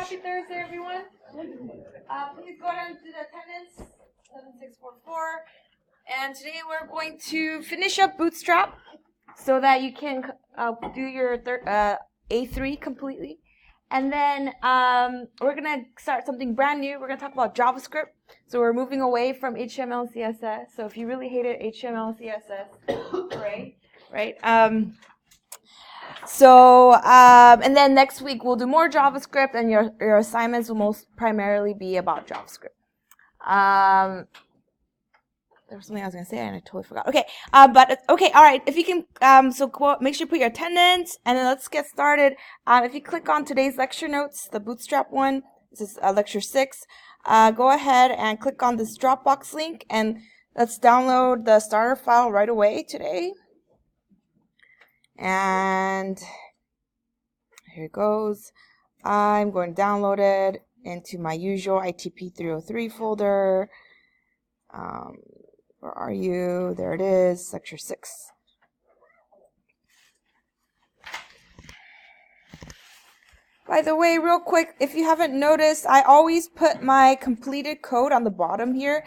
Happy Thursday, everyone. Please go ahead and do the attendance, 7644. And today we're going to finish up Bootstrap so that you can do your A3 completely. And then we're going to start something brand new. We're going to talk about JavaScript. So we're moving away from HTML and CSS. So if you really hated HTML and CSS, great, right? And then next week we'll do more JavaScript, and your assignments will most primarily be about JavaScript. There was something I was going to say and I totally forgot. Okay, okay, all right. If you can, make sure you put your attendance, and then let's get started. If you click on today's lecture notes, the Bootstrap one, this is lecture 6. Go ahead and click on this Dropbox link, and let's download the starter file right away today. And here it goes. I'm going to download it into my usual ITP 303 folder. Where are you? There it is, lecture 6. By the way, real quick, if you haven't noticed, I always put my completed code on the bottom here.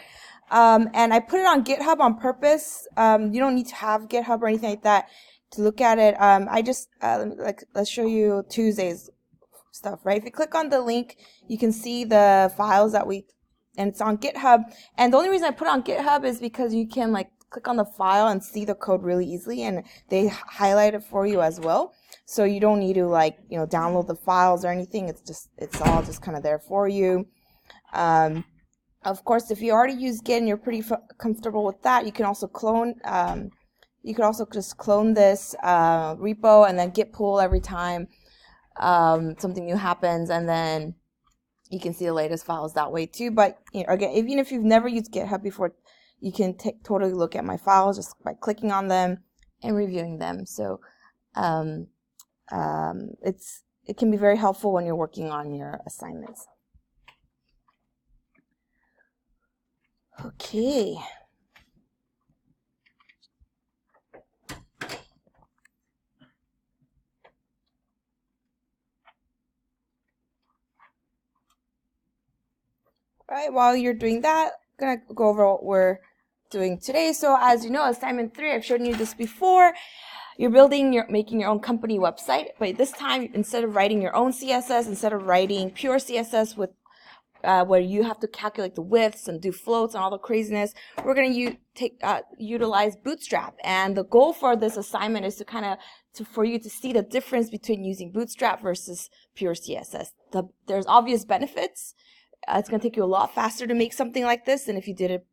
And I put it on GitHub on purpose. You don't need to have GitHub or anything like that to look at it. I just let's show you Tuesday's stuff, right? If you click on the link, you can see the files that and it's on GitHub. And the only reason I put it on GitHub is because you can click on the file and see the code really easily, and they highlight it for you as well. So you don't need to download the files or anything. It's all just kind of there for you. Of course, if you already use Git and you're pretty comfortable with that, you can also clone. You could also just clone this repo and then git pull every time something new happens, and then you can see the latest files that way too. But again, even if you've never used GitHub before, you can totally look at my files just by clicking on them and reviewing them. So it can be very helpful when you're working on your assignments. Okay. All right, while you're doing that, I'm going to go over what we're doing today. So as you know, assignment 3, I've shown you this before. You're making your own company website, but this time, instead of writing your own CSS, instead of writing pure CSS with where you have to calculate the widths and do floats and all the craziness, we're going to utilize Bootstrap. And the goal for this assignment is for you to see the difference between using Bootstrap versus pure CSS. There's obvious benefits. It's going to take you a lot faster to make something like this than if you did it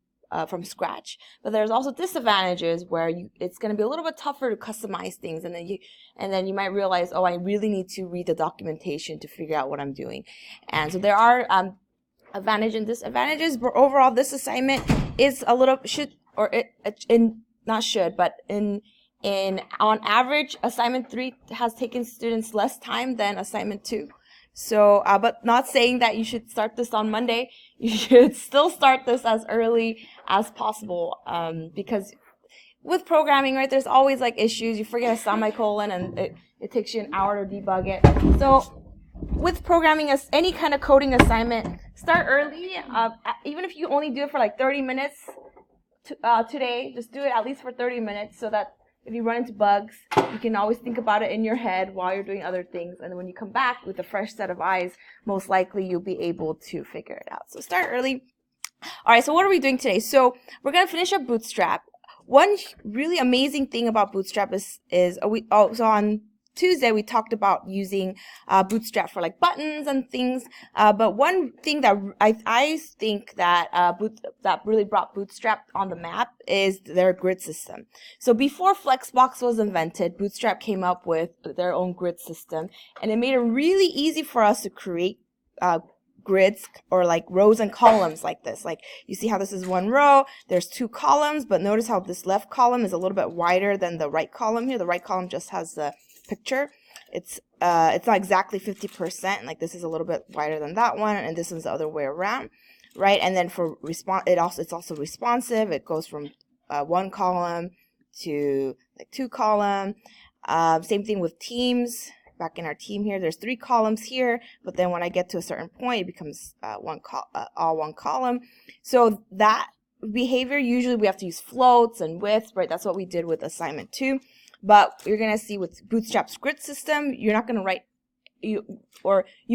from scratch. But there's also disadvantages where it's going to be a little bit tougher to customize things, and then you might realize, oh, I really need to read the documentation to figure out what I'm doing. And so there are advantages and disadvantages, but overall this assignment is a little on average, assignment 3 has taken students less time than assignment 2. So, but not saying that you should start this on Monday. You should still start this as early as possible, because with programming, right, there's always issues. You forget a semicolon and it takes you an hour to debug it. So with programming, as any kind of coding assignment, start early. Even if you only do it for 30 minutes today, just do it at least for 30 minutes so that if you run into bugs, you can always think about it in your head while you're doing other things. And then when you come back with a fresh set of eyes, most likely you'll be able to figure it out. So start early. All right, so what are we doing today? So we're going to finish up Bootstrap. One really amazing thing about Bootstrap so on Tuesday, we talked about using Bootstrap for buttons and things. But one thing that I think that that really brought Bootstrap on the map is their grid system. So before Flexbox was invented, Bootstrap came up with their own grid system, and it made it really easy for us to create grids or rows and columns like this. You see how this is one row, there's 2 columns, but notice how this left column is a little bit wider than the right column here. The right column just has the picture. It's not exactly 50%. This is a little bit wider than that one, and this is the other way around, right? And then for response, it's also responsive. It goes from 1 column to 2 column. Same thing with teams. back in our team here, there's 3 columns here, but then when I get to a certain point, it becomes all one column. So that behavior, usually we have to use floats and width, right? That's what we did with assignment 2. But you're going to see with Bootstrap's grid system, you're not going to write, you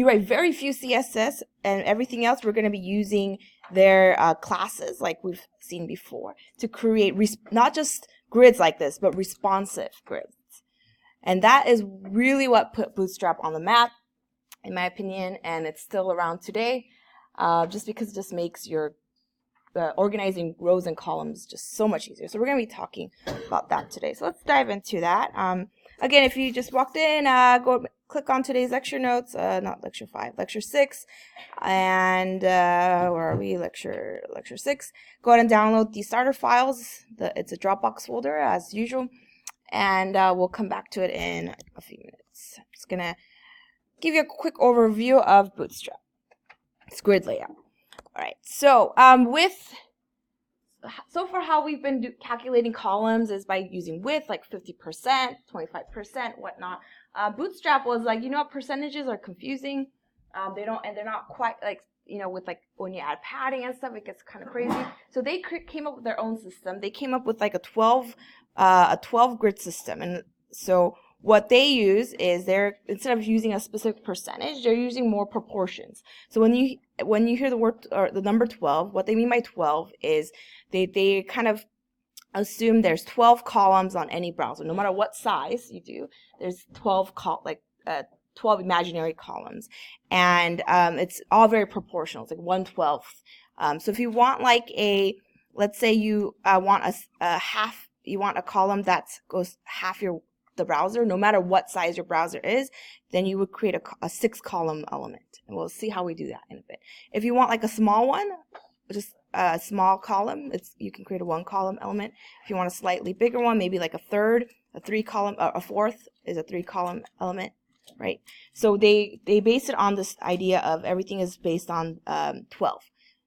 write very few CSS, and everything else we're going to be using their classes like we've seen before to create not just grids like this, but responsive grids. And that is really what put Bootstrap on the map, in my opinion, and it's still around today, just because it just makes your organizing rows and columns just so much easier. So we're going to be talking about that today. So let's dive into that. Again, if you just walked in, go click on today's lecture notes, not lecture 5, lecture 6, and where are we? Lecture 6. Go ahead and download the starter files. It's a Dropbox folder as usual, and we'll come back to it in a few minutes. I'm just gonna give you a quick overview of Bootstrap. It's grid layout. All right. So so far how we've been calculating columns is by using width, like 50%, 25%, whatnot. Bootstrap was like, percentages are confusing. They're not quite like, with like when you add padding and stuff, it gets kind of crazy. So they came up with their own system. They came up with like a 12 grid system. And so what they use is instead of using a specific percentage, they're using more proportions. So when you hear the word or the number 12, what they mean by 12 is they kind of assume there's 12 columns on any browser. No matter what size you do, there's 12 imaginary columns, and it's all very proportional. It's like 1/12. So if you want like let's say you want a column that goes half the browser, no matter what size your browser is, then you would create a 6-column element, and we'll see how we do that in a bit. If you want like a small one, just a small column, you can create a 1-column element. If you want a slightly bigger one, maybe like a 3-column, a 4th is a 3-column element, right? So they base it on this idea of everything is based on 12.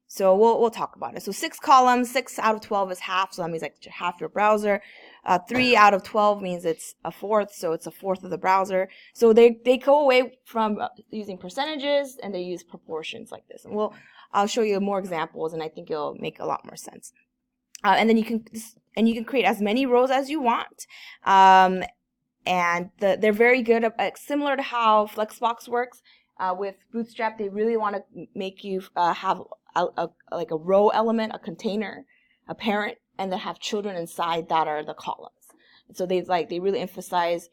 So we'll talk about it. So 6 columns, 6 out of 12 is half, so that means like half your browser. 3 out of 12 means it's a 4th, so it's a 4th of the browser. So they go away from using percentages, and they use proportions like this. And I'll show you more examples, and I think it'll make a lot more sense. And then you can create as many rows as you want. And they're very good at, similar to how Flexbox works. With Bootstrap, they really want to make you have like a row element, a container, a parent, and then have children inside that are the columns. And so they really emphasize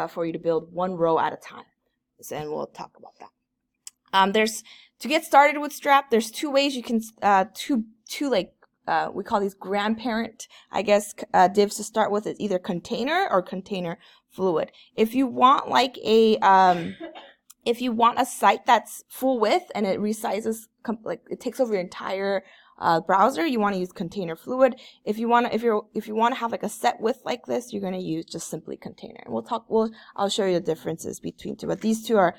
for you to build one row at a time. And we'll talk about that. To get started with Bootstrap, there's 2 ways you can we call these grandparent, I guess, divs to start with. Is either container or container fluid. If you want like if you want a site that's full width and it resizes, like it takes over your entire browser, you want to use container fluid. If you want to have like a set width like this, you're going to use just simply container. And I'll show you the differences between 2, but these 2 are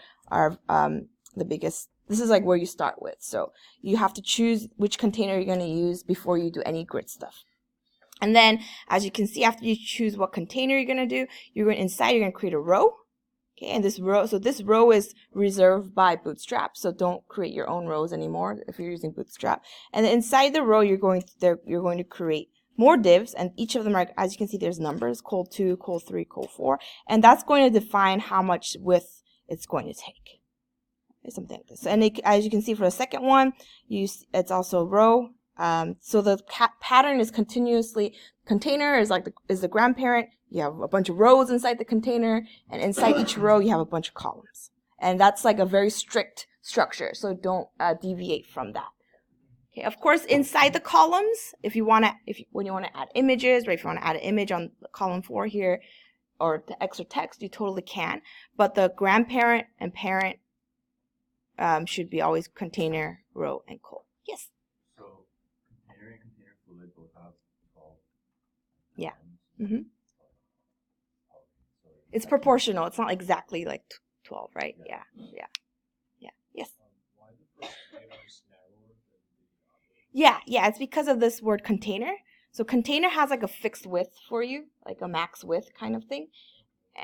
the biggest. This is like where you start with. So you have to choose which container you're going to use before you do any grid stuff. And then, as you can see, after you choose what container you're going to do, you're going to create a row. Okay, and this row is reserved by Bootstrap, so don't create your own rows anymore if you're using Bootstrap. And then inside the row, you're going to create more divs, and each of them are, as you can see, there's numbers: col2, col3, col4, and that's going to define how much width it's going to take. Something like this. And as you can see for the second one, it's also row. So the pattern is continuously. Container is the grandparent. You have a bunch of rows inside the container, and inside each row you have a bunch of columns. And that's like a very strict structure, so don't deviate from that. Okay. Of course, inside the columns, when you want to add images, or if you want to add an image on column 4 here, or the extra text, you totally can. But the grandparent and parent should be always container, row, and col. Yes. So container and container fluid both have 12. Yeah. Mm-hmm. It's proportional. It's not exactly like 12, right? Yeah. Yes. Why the first container is narrower than the other? Yeah. It's because of this word container. So container has like a fixed width for you, like a max width kind of thing.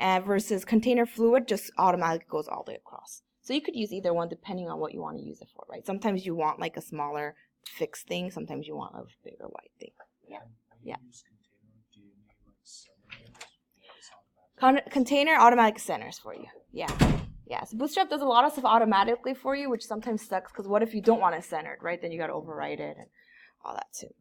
versus container fluid just automatically goes all the way across. So you could use either one depending on what you want to use it for, right? Sometimes you want like a smaller fixed thing. Sometimes you want a bigger white thing. Yeah. Yeah. Container automatic centers for you. Yeah. Yeah. So Bootstrap does a lot of stuff automatically for you, which sometimes sucks because what if you don't want it centered, right? Then you got to overwrite it and all that too.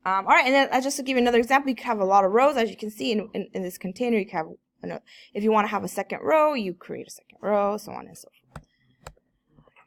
All right, and then just to give you another example, you could have a lot of rows. As you can see in this container, you can have, you know, if you want to have a second row, you create a second row, so on and so forth.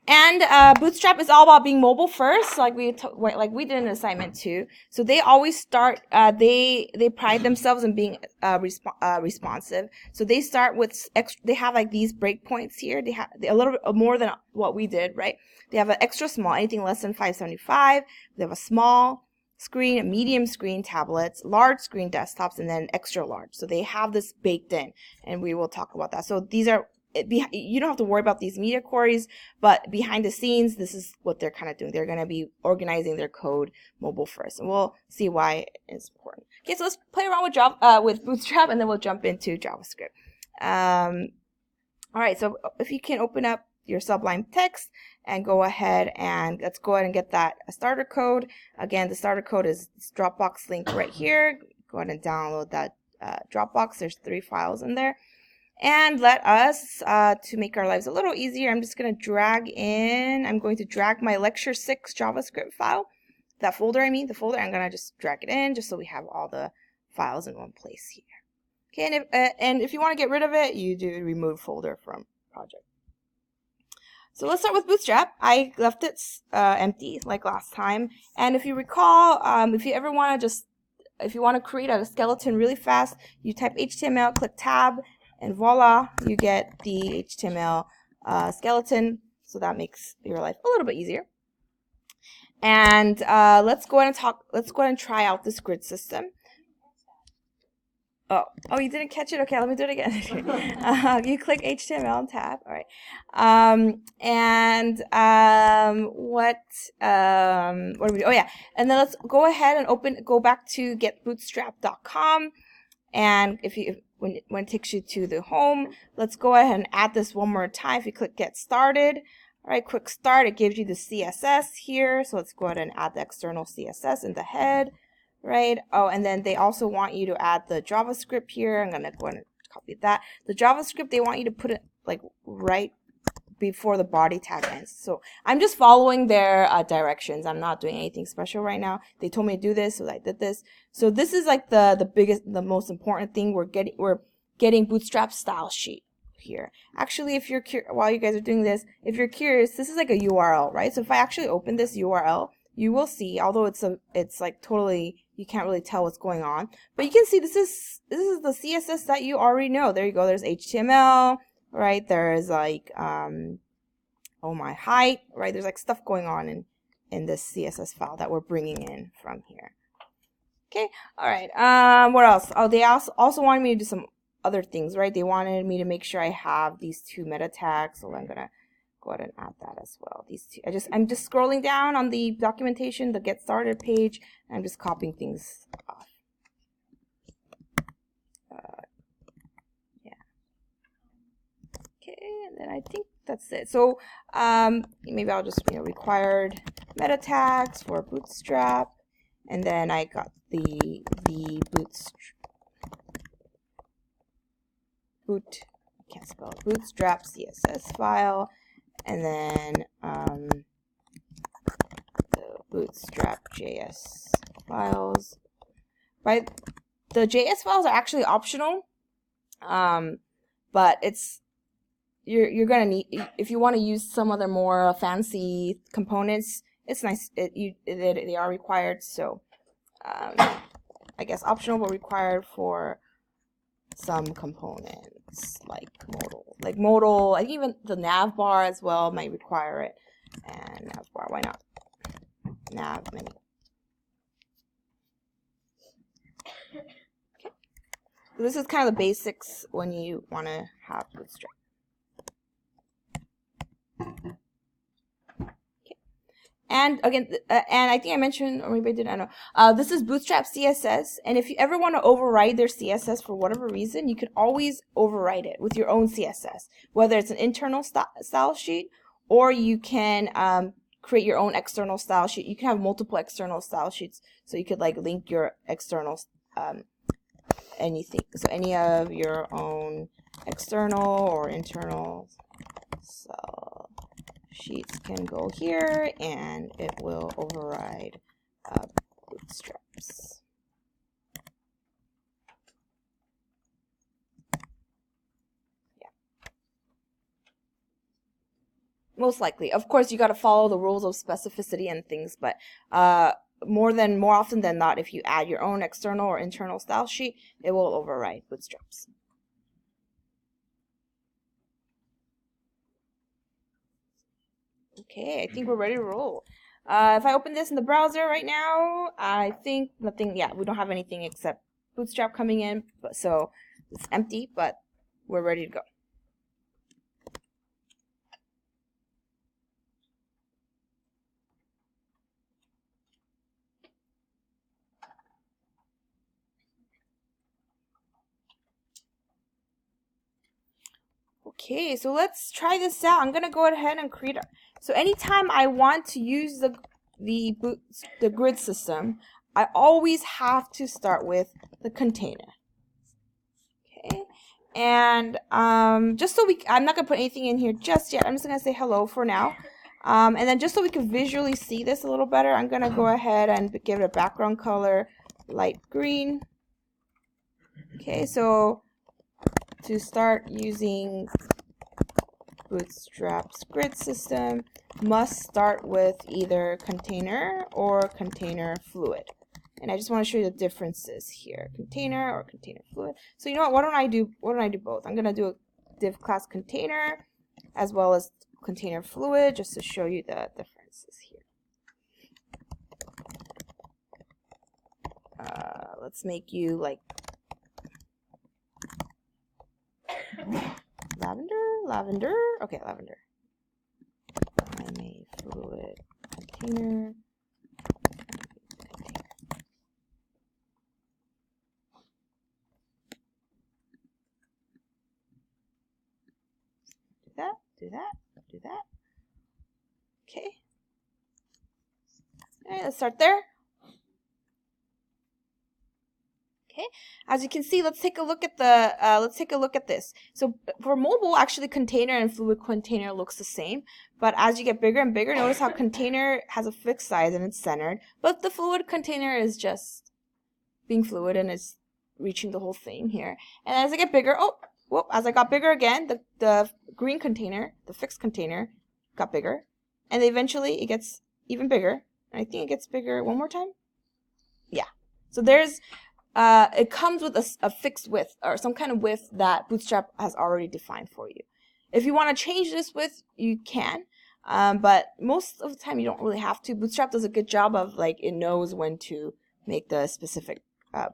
And Bootstrap is all about being mobile first, like we did in assignment 2. So they always start. They pride themselves in being responsive. So they start with they have like these breakpoints here. They have a little bit more than what we did, right? They have an extra small, anything less than 575. They have a small screen, medium screen tablets, large screen desktops, and then extra large. So they have this baked in, and we will talk about that. So these are, you don't have to worry about these media queries, but behind the scenes, this is what they're kind of doing. They're going to be organizing their code mobile first, and we'll see why it's important. Okay, so let's play around with Bootstrap, and then we'll jump into JavaScript. All right, so if you can open up your Sublime text and go ahead and let's go ahead and get that starter code. Again, the starter code is this Dropbox link right here. Go ahead and download that Dropbox. There's 3 files in there. And let us, to make our lives a little easier, I'm just going to I'm going to drag my lecture 6 JavaScript file, that folder, I'm going to just drag it in just so we have all the files in one place here. Okay, and if you want to get rid of it, you do remove folder from project. So let's start with Bootstrap. I left it empty like last time. And if you recall, if you ever want to if you want to create a skeleton really fast, you type HTML, click tab, and voila, you get the HTML skeleton. So that makes your life a little bit easier. And let's go ahead and try out this grid system. Oh, you didn't catch it? Okay, let me do it again. You click HTML and tab. All right. What do we do? Oh, yeah. And then let's go ahead and go back to getbootstrap.com. And when it takes you to the home, let's go ahead and add this one more time. If you click get started, all right, quick start, it gives you the CSS here. So let's go ahead and add the external CSS in the head. Right. Oh, and then they also want you to add the JavaScript here. I'm going to go ahead and copy that. The JavaScript, they want you to put it like right before the body tag ends. So I'm just following their directions. I'm not doing anything special right now. They told me to do this, so I did this. So this is like the most important thing. We're getting Bootstrap style sheet here. Actually, if you're while you guys are doing this, if you're curious, this is like a URL, right? So if I actually open this URL, you will see, although it's like totally, you can't really tell what's going on, but you can see this is the CSS that you already know. There you go. There's HTML, right? There's like oh my height, right? There's like stuff going on in this CSS file that we're bringing in from here. Okay. All right. What else? Oh, they also wanted me to do some other things, right? They wanted me to make sure I have these 2 meta tags, so I'm gonna go ahead and add that as well. These 2. I'm just scrolling down on the documentation, the get started page, and I'm just copying things off. Yeah. Okay, and then I think that's it. So maybe I'll just required meta tags for Bootstrap, and then I got the Bootstrap CSS file. And then the Bootstrap JS files, right? The JS files are actually optional, but you're gonna need, if you want to use some other more fancy components. It's nice. They are required. So I guess optional but required for some components like modal, like even the nav bar as well might require it. And nav bar, why not? Nav menu. Okay. So this is kind of the basics when you want to have Bootstrap. Okay. And again, and I think I mentioned, or maybe I didn't, I don't know. This is Bootstrap CSS, and if you ever want to override their CSS for whatever reason, you can always override it with your own CSS, whether it's an internal style sheet, or you can create your own external style sheet. You can have multiple external style sheets, so you could like link your external anything, so any of your own external or internal style sheets can go here, and it will override Bootstraps. Yeah. Most likely. Of course, you got to follow the rules of specificity and things, but more often than not, if you add your own external or internal style sheet, it will override Bootstraps. Okay, I think we're ready to roll. If I open this in the browser right now, I think nothing, yeah, we don't have anything except Bootstrap coming in, so it's empty, but we're ready to go. Okay, so let's try this out. I'm gonna go ahead and create so anytime I want to use the grid system, I always have to start with the container. Okay, and just so I'm not gonna put anything in here just yet. I'm just gonna say hello for now. And then just so we can visually see this a little better, I'm gonna go ahead and give it a background color light green. Okay, so to start using Bootstrap's grid system, must start with either container or container fluid. And I just want to show you the differences here, container or container fluid. So you know what? Why don't I do both? I'm gonna do a div class container as well as container fluid just to show you the differences here. Let's make you like lavender. Okay, lavender. I'm a fluid container. Do that. Okay. All right, let's start there. Okay, as you can see, let's take a look at this. So for mobile, actually container and fluid container looks the same, but as you get bigger and bigger, notice how container has a fixed size and it's centered, but the fluid container is just being fluid and it's reaching the whole thing here. And as I get bigger, as I got bigger again, the green container, the fixed container, got bigger, and eventually it gets even bigger. And I think it gets bigger one more time. Yeah. So there's it comes with a fixed width or some kind of width that Bootstrap has already defined for you. If you want to change this width, you can, but most of the time you don't really have to. Bootstrap does a good job of like it knows when to make the specific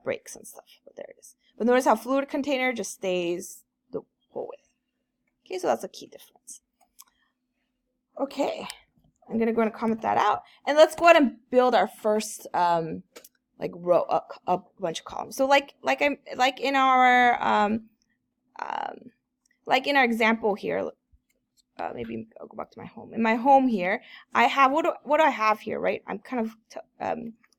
breaks and stuff. But there it is. But notice how fluid container just stays the whole width. Okay, so that's a key difference. Okay, I'm gonna go and comment that out, and let's go ahead and build our first like row, a bunch of columns. So like in our example here, maybe I'll go back to my home. In my home here, I have what do I have here, right? I'm kind of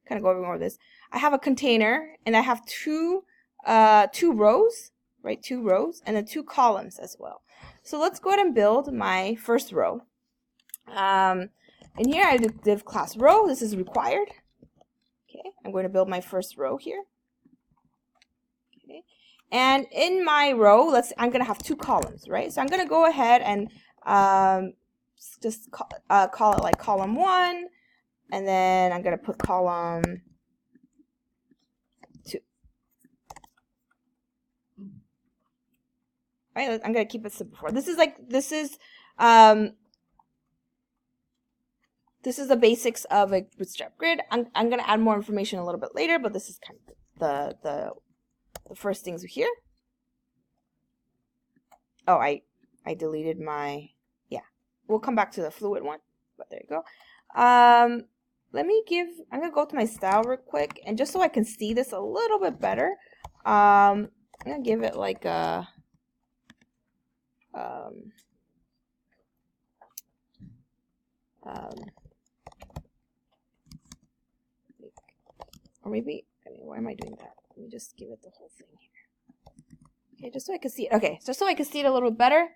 going over this. I have a container and I have two rows, right? 2 rows and then 2 columns as well. So let's go ahead and build my first row. In here I have div class row. This is required. Okay, I'm going to build my first row here. Okay, and in my row, I'm going to have 2 columns, right? So I'm going to go ahead and just call it like column 1, and then I'm going to put column 2. Right, I'm going to keep it simple. This is the basics of a Bootstrap grid. I'm going to add more information a little bit later, but this is kind of the first things here. Oh, I deleted my, yeah. We'll come back to the fluid one, but there you go. Let me I'm gonna go to my style real quick, and just so I can see this a little bit better, I'm gonna give it like a, or maybe, why am I doing that? Let me just give it the whole thing here. Okay, just so I can see it. Okay, just so I can see it a little bit better.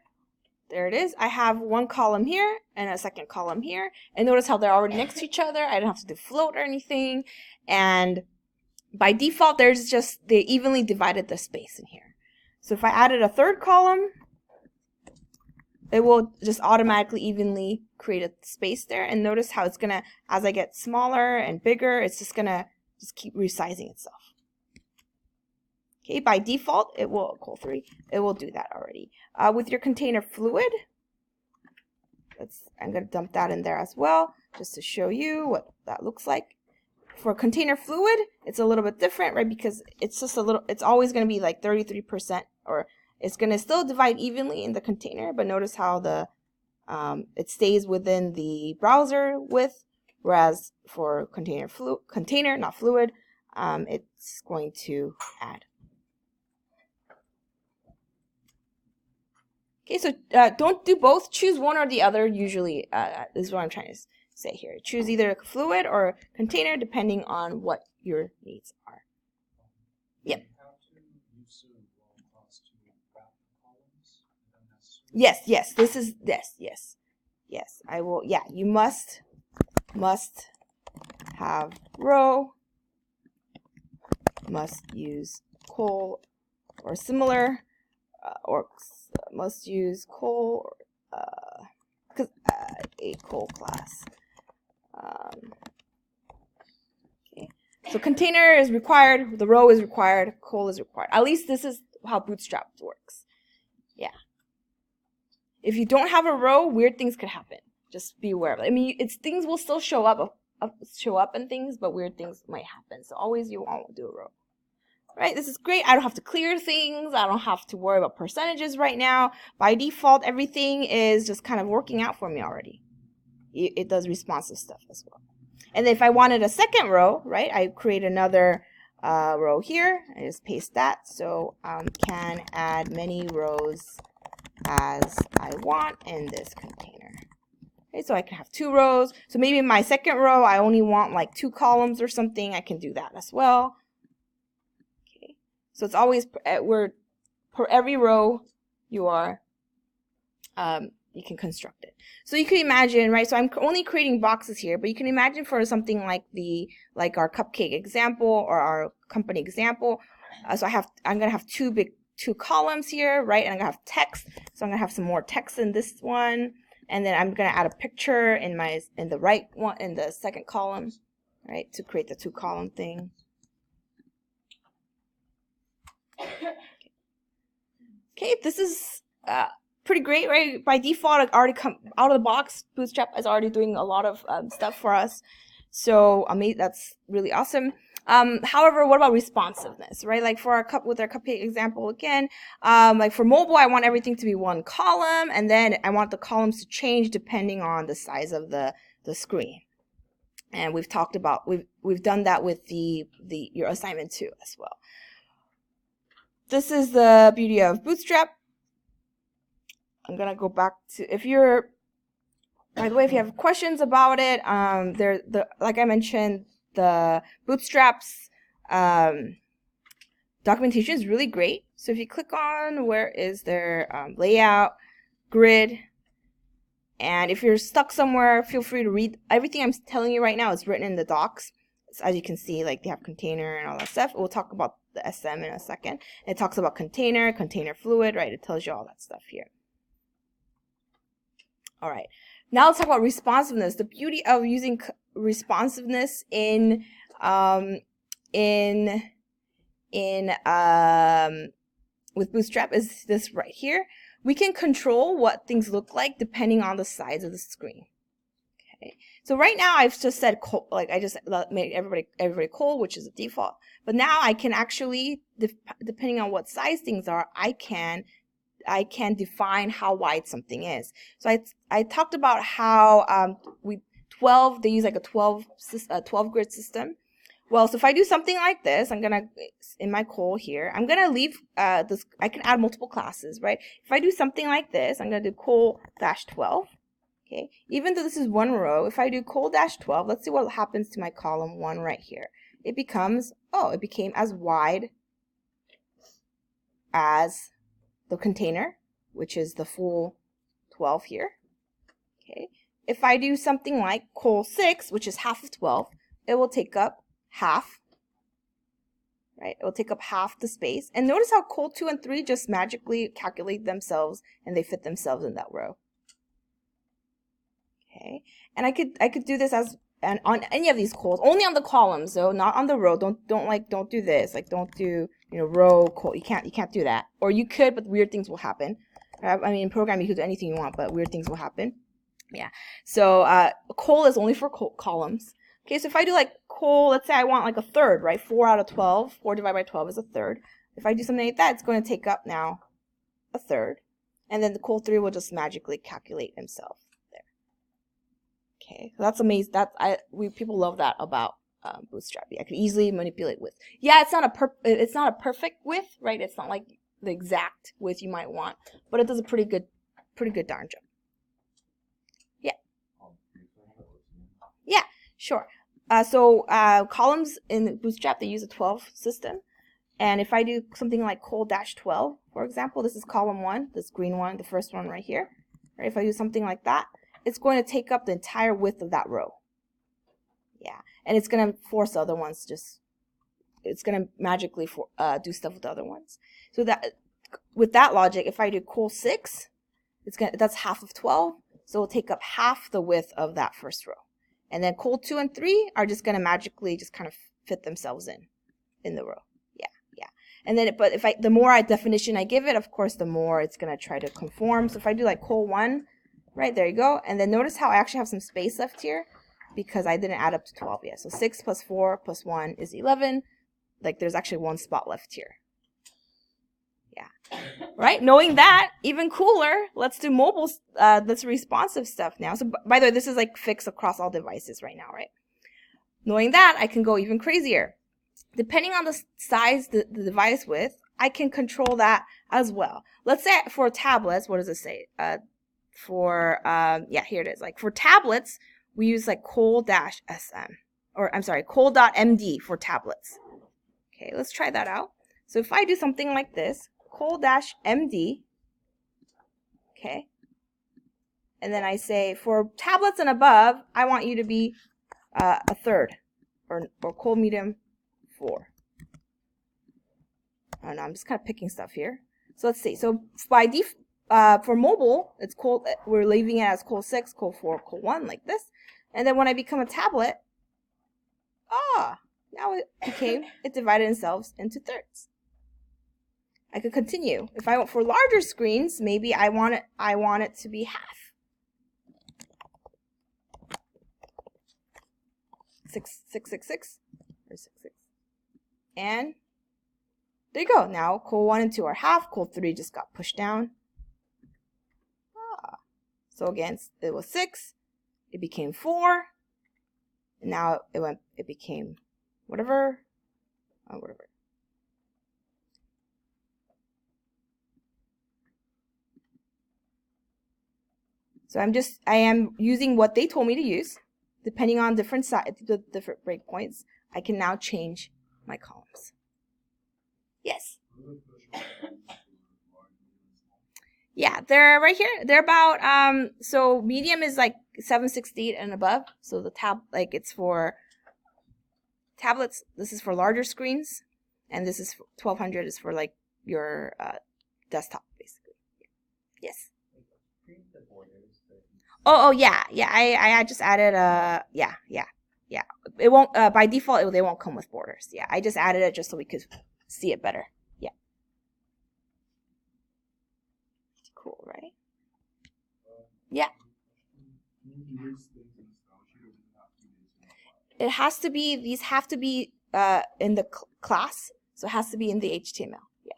There it is. I have one column here and a second column here. And notice how they're already next to each other. I don't have to do float or anything. And by default, they evenly divided the space in here. So if I added a third column, it will just automatically evenly create a space there. And notice how it's going to, as I get smaller and bigger, it's just going to just keep resizing itself. Okay, by default, it will do that already. With your container fluid, I'm going to dump that in there as well, just to show you what that looks like. For container fluid, it's a little bit different, right? Because it's just it's always going to be like 33%, or it's going to still divide evenly in the container, but notice how it stays within the browser width, whereas for container, not fluid, it's going to add. Okay, so don't do both. Choose one or the other. Usually, this is what I'm trying to say here. Choose either fluid or container, depending on what your needs are. Yep. Yes. This is yes. I will. Yeah, you must have row. Must use col or similar, or must use col, because a col class. Okay. So container is required, the row is required, col is required. At least this is how Bootstrap works. Yeah. If you don't have a row, weird things could happen. Just be aware of it. I mean, things will still show up in things, but weird things might happen. So always you won't do a row. Right, this is great. I don't have to clear things. I don't have to worry about percentages right now. By default, everything is just kind of working out for me already. It does responsive stuff as well. And if I wanted a second row, right, I create another row here. I just paste that. So can add many rows as I want in this container. Okay, so I can have 2 rows. So maybe in my second row, I only want like 2 columns or something. I can do that as well. So it's always per every row you can construct it. So you can imagine, right? So I'm only creating boxes here, but you can imagine for something like our cupcake example or our company example. So I'm gonna have 2 columns here, right? And I'm gonna have text. So I'm gonna have some more text in this one, and then I'm gonna add a picture in the right one in the second column, right? To create the 2 column thing. Okay, this is pretty great, right? By default, it already come out of the box. Bootstrap is already doing a lot of stuff for us. So that's really awesome. However, what about responsiveness, right? Like for with our cupcake example again, like for mobile, I want everything to be 1 column, and then I want the columns to change depending on the size of the screen. And we've talked about we've done that with your assignment 2 as well. This is the beauty of Bootstrap. I'm gonna go back to, by the way, if you have questions about it, like I mentioned, the Bootstrap's documentation is really great. So if you click on where is their layout, grid, and if you're stuck somewhere, feel free to read. Everything I'm telling you right now is written in the docs. So as you can see, like they have container and all that stuff. We'll talk about the SM in a second. It talks about container fluid, right? It tells you all that stuff here. All right. Now let's talk about responsiveness. The beauty of using responsiveness with Bootstrap is this right here. We can control what things look like depending on the size of the screen. Okay. So right now I've just said like I just made everybody col, which is the default. But now I can actually, depending on what size things are, I can define how wide something is. So I talked about how 12, they use like a 12 grid system. Well, so if I do something like this, I'm gonna, in my call here, I'm gonna leave this, I can add multiple classes, right? If I do something like this, I'm gonna do call-12, okay? Even though this is one row, if I do call-12, let's see what happens to my column 1 right here. It becomes, oh, it became as wide as the container, which is the full 12 here, okay? If I do something like call-6, which is half of 12, it will take up half, right? It will take up half the space. And notice how call-2 and 3 just magically calculate themselves and they fit themselves in that row. Okay, and I could do this as and on any of these calls, only on the columns though, not on the row. Don't do this. Like don't do, you know, row call. You can't do that. Or you could, but weird things will happen. I mean, in programming you could do anything you want, but weird things will happen. Yeah. So call is only for columns. Okay, so if I do like call, let's say I want like a third, right? 4 out of 12. 4 divided by 12 is a third. If I do something like that, it's going to take up now a third. And then the call-3 will just magically calculate himself there. Okay, so that's amazing. People love that about Bootstrap. I can easily manipulate width. Yeah, it's not a perfect width, right? It's not like the exact width you might want, but it does a pretty good darn job. Yeah. Yeah, sure. So columns in Bootstrap, they use a 12 system. And if I do something like call-12, for example, this is column 1, this green one, the first one right here. Right? If I do something like that, it's going to take up the entire width of that row. Yeah, and it's going to force the other ones it's going to magically do stuff with the other ones. So that with that logic, if I do call-6, that's half of 12, so it'll take up half the width of that first row. And then call-2 and 3 are just going to magically just kind of fit themselves in the row. Yeah. And then, but the more definition I give it, of course, the more it's going to try to conform. So if I do like call-1, right, there you go. And then notice how I actually have some space left here because I didn't add up to 12 yet. So 6 plus 4 plus 1 is 11. Like there's actually one spot left here. Yeah. Right? Knowing that, even cooler, let's do mobile, that's responsive stuff now. So by the way, this is like fixed across all devices right now, right? Knowing that, I can go even crazier. Depending on the size the device with, I can control that as well. Let's say for tablets, what does it say? Yeah, here it is. Like for tablets, we use like call-sm, or I'm sorry, call.md for tablets. Okay, let's try that out. So if I do something like this, call-md, okay, and then I say for tablets and above, I want you to be a third, or call medium 4. I don't know, I'm just kind of picking stuff here. So let's see. So by default, for mobile, it's we're leaving it as call-6, call-4, call-1 like this. And then when I become a tablet, now it divided itself into thirds. I could continue. If I want for larger screens, maybe I want it to be half. 6, 6, 6, 6, or 6, 6. And there you go. Now call-1 and 2 are half. Call-3 just got pushed down. So again, it was 6. It became 4. And now it became whatever. Whatever. So I am using what they told me to use. Depending on different breakpoints, I can now change my columns. Yes. Yeah, they're right here. They're about so medium is like 768 and above. So the it's for tablets. This is for larger screens, and this is 1200 is for like your desktop basically. Yes. Oh yeah. I just added yeah. It won't by default they won't come with borders. Yeah, I just added it just so we could see it better. Yeah. Cool, right? Yeah. It has to be, these have to be in the class, so it has to be in the HTML. Yeah.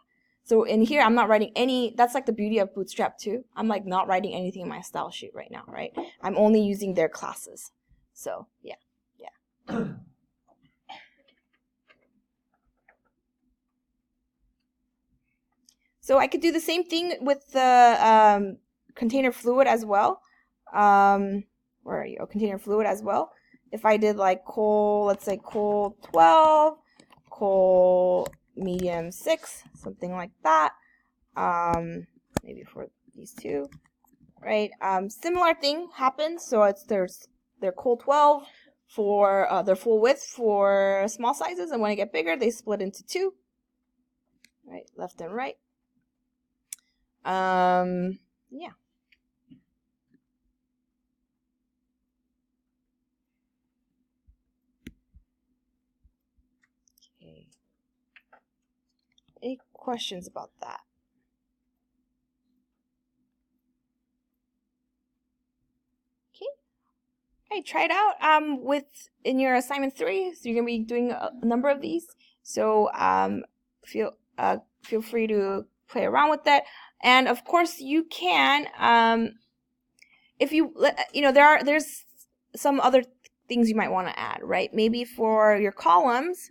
So in here, I'm not writing any, that's like the beauty of Bootstrap too. I'm like not writing anything in my style sheet right now, right? I'm only using their classes. So yeah. So I could do the same thing with the container fluid as well. Where are you? Oh, container fluid as well. If I did like col, let's say col 12, col medium 6, something like that. Maybe for these two, right? Similar thing happens. So it's their col 12 for their full width for small sizes, and when I get bigger, they split into two, right? Left and right. Yeah. Okay. Any questions about that? Okay. Hey, try it out in your assignment 3. So you're gonna be doing a number of these. So feel free to play around with that. And of course you can if there's some other things you might want to add, right? Maybe for your columns,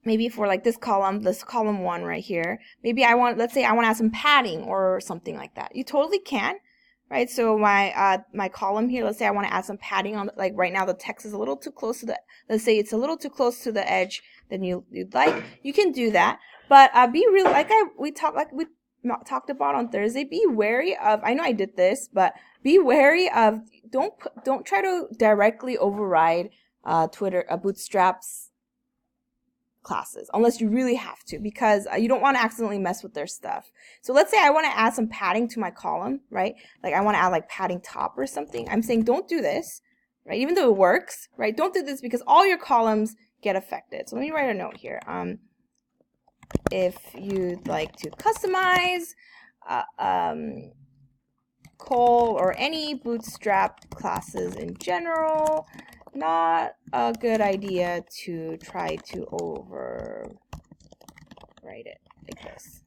maybe for like this column 1 right here, maybe let's say I want to add some padding or something like that. You totally can, right? So my column here, let's say I want to add some padding on, like right now the text is a little too close to let's say it's a little too close to the edge than you'd like. You can do that, but be real, we talked about on Thursday, be wary of, I know I did this, but be wary of, don't try to directly override Bootstrap's classes unless you really have to, because you don't want to accidentally mess with their stuff. So let's say I want to add some padding to my column, right? Like I want to add like padding top or something. I'm saying don't do this, right? Even though it works, right? Don't do this because all your columns get affected. So let me write a note here. If you'd like to customize col or any Bootstrap classes in general, not a good idea to try to overwrite it like this.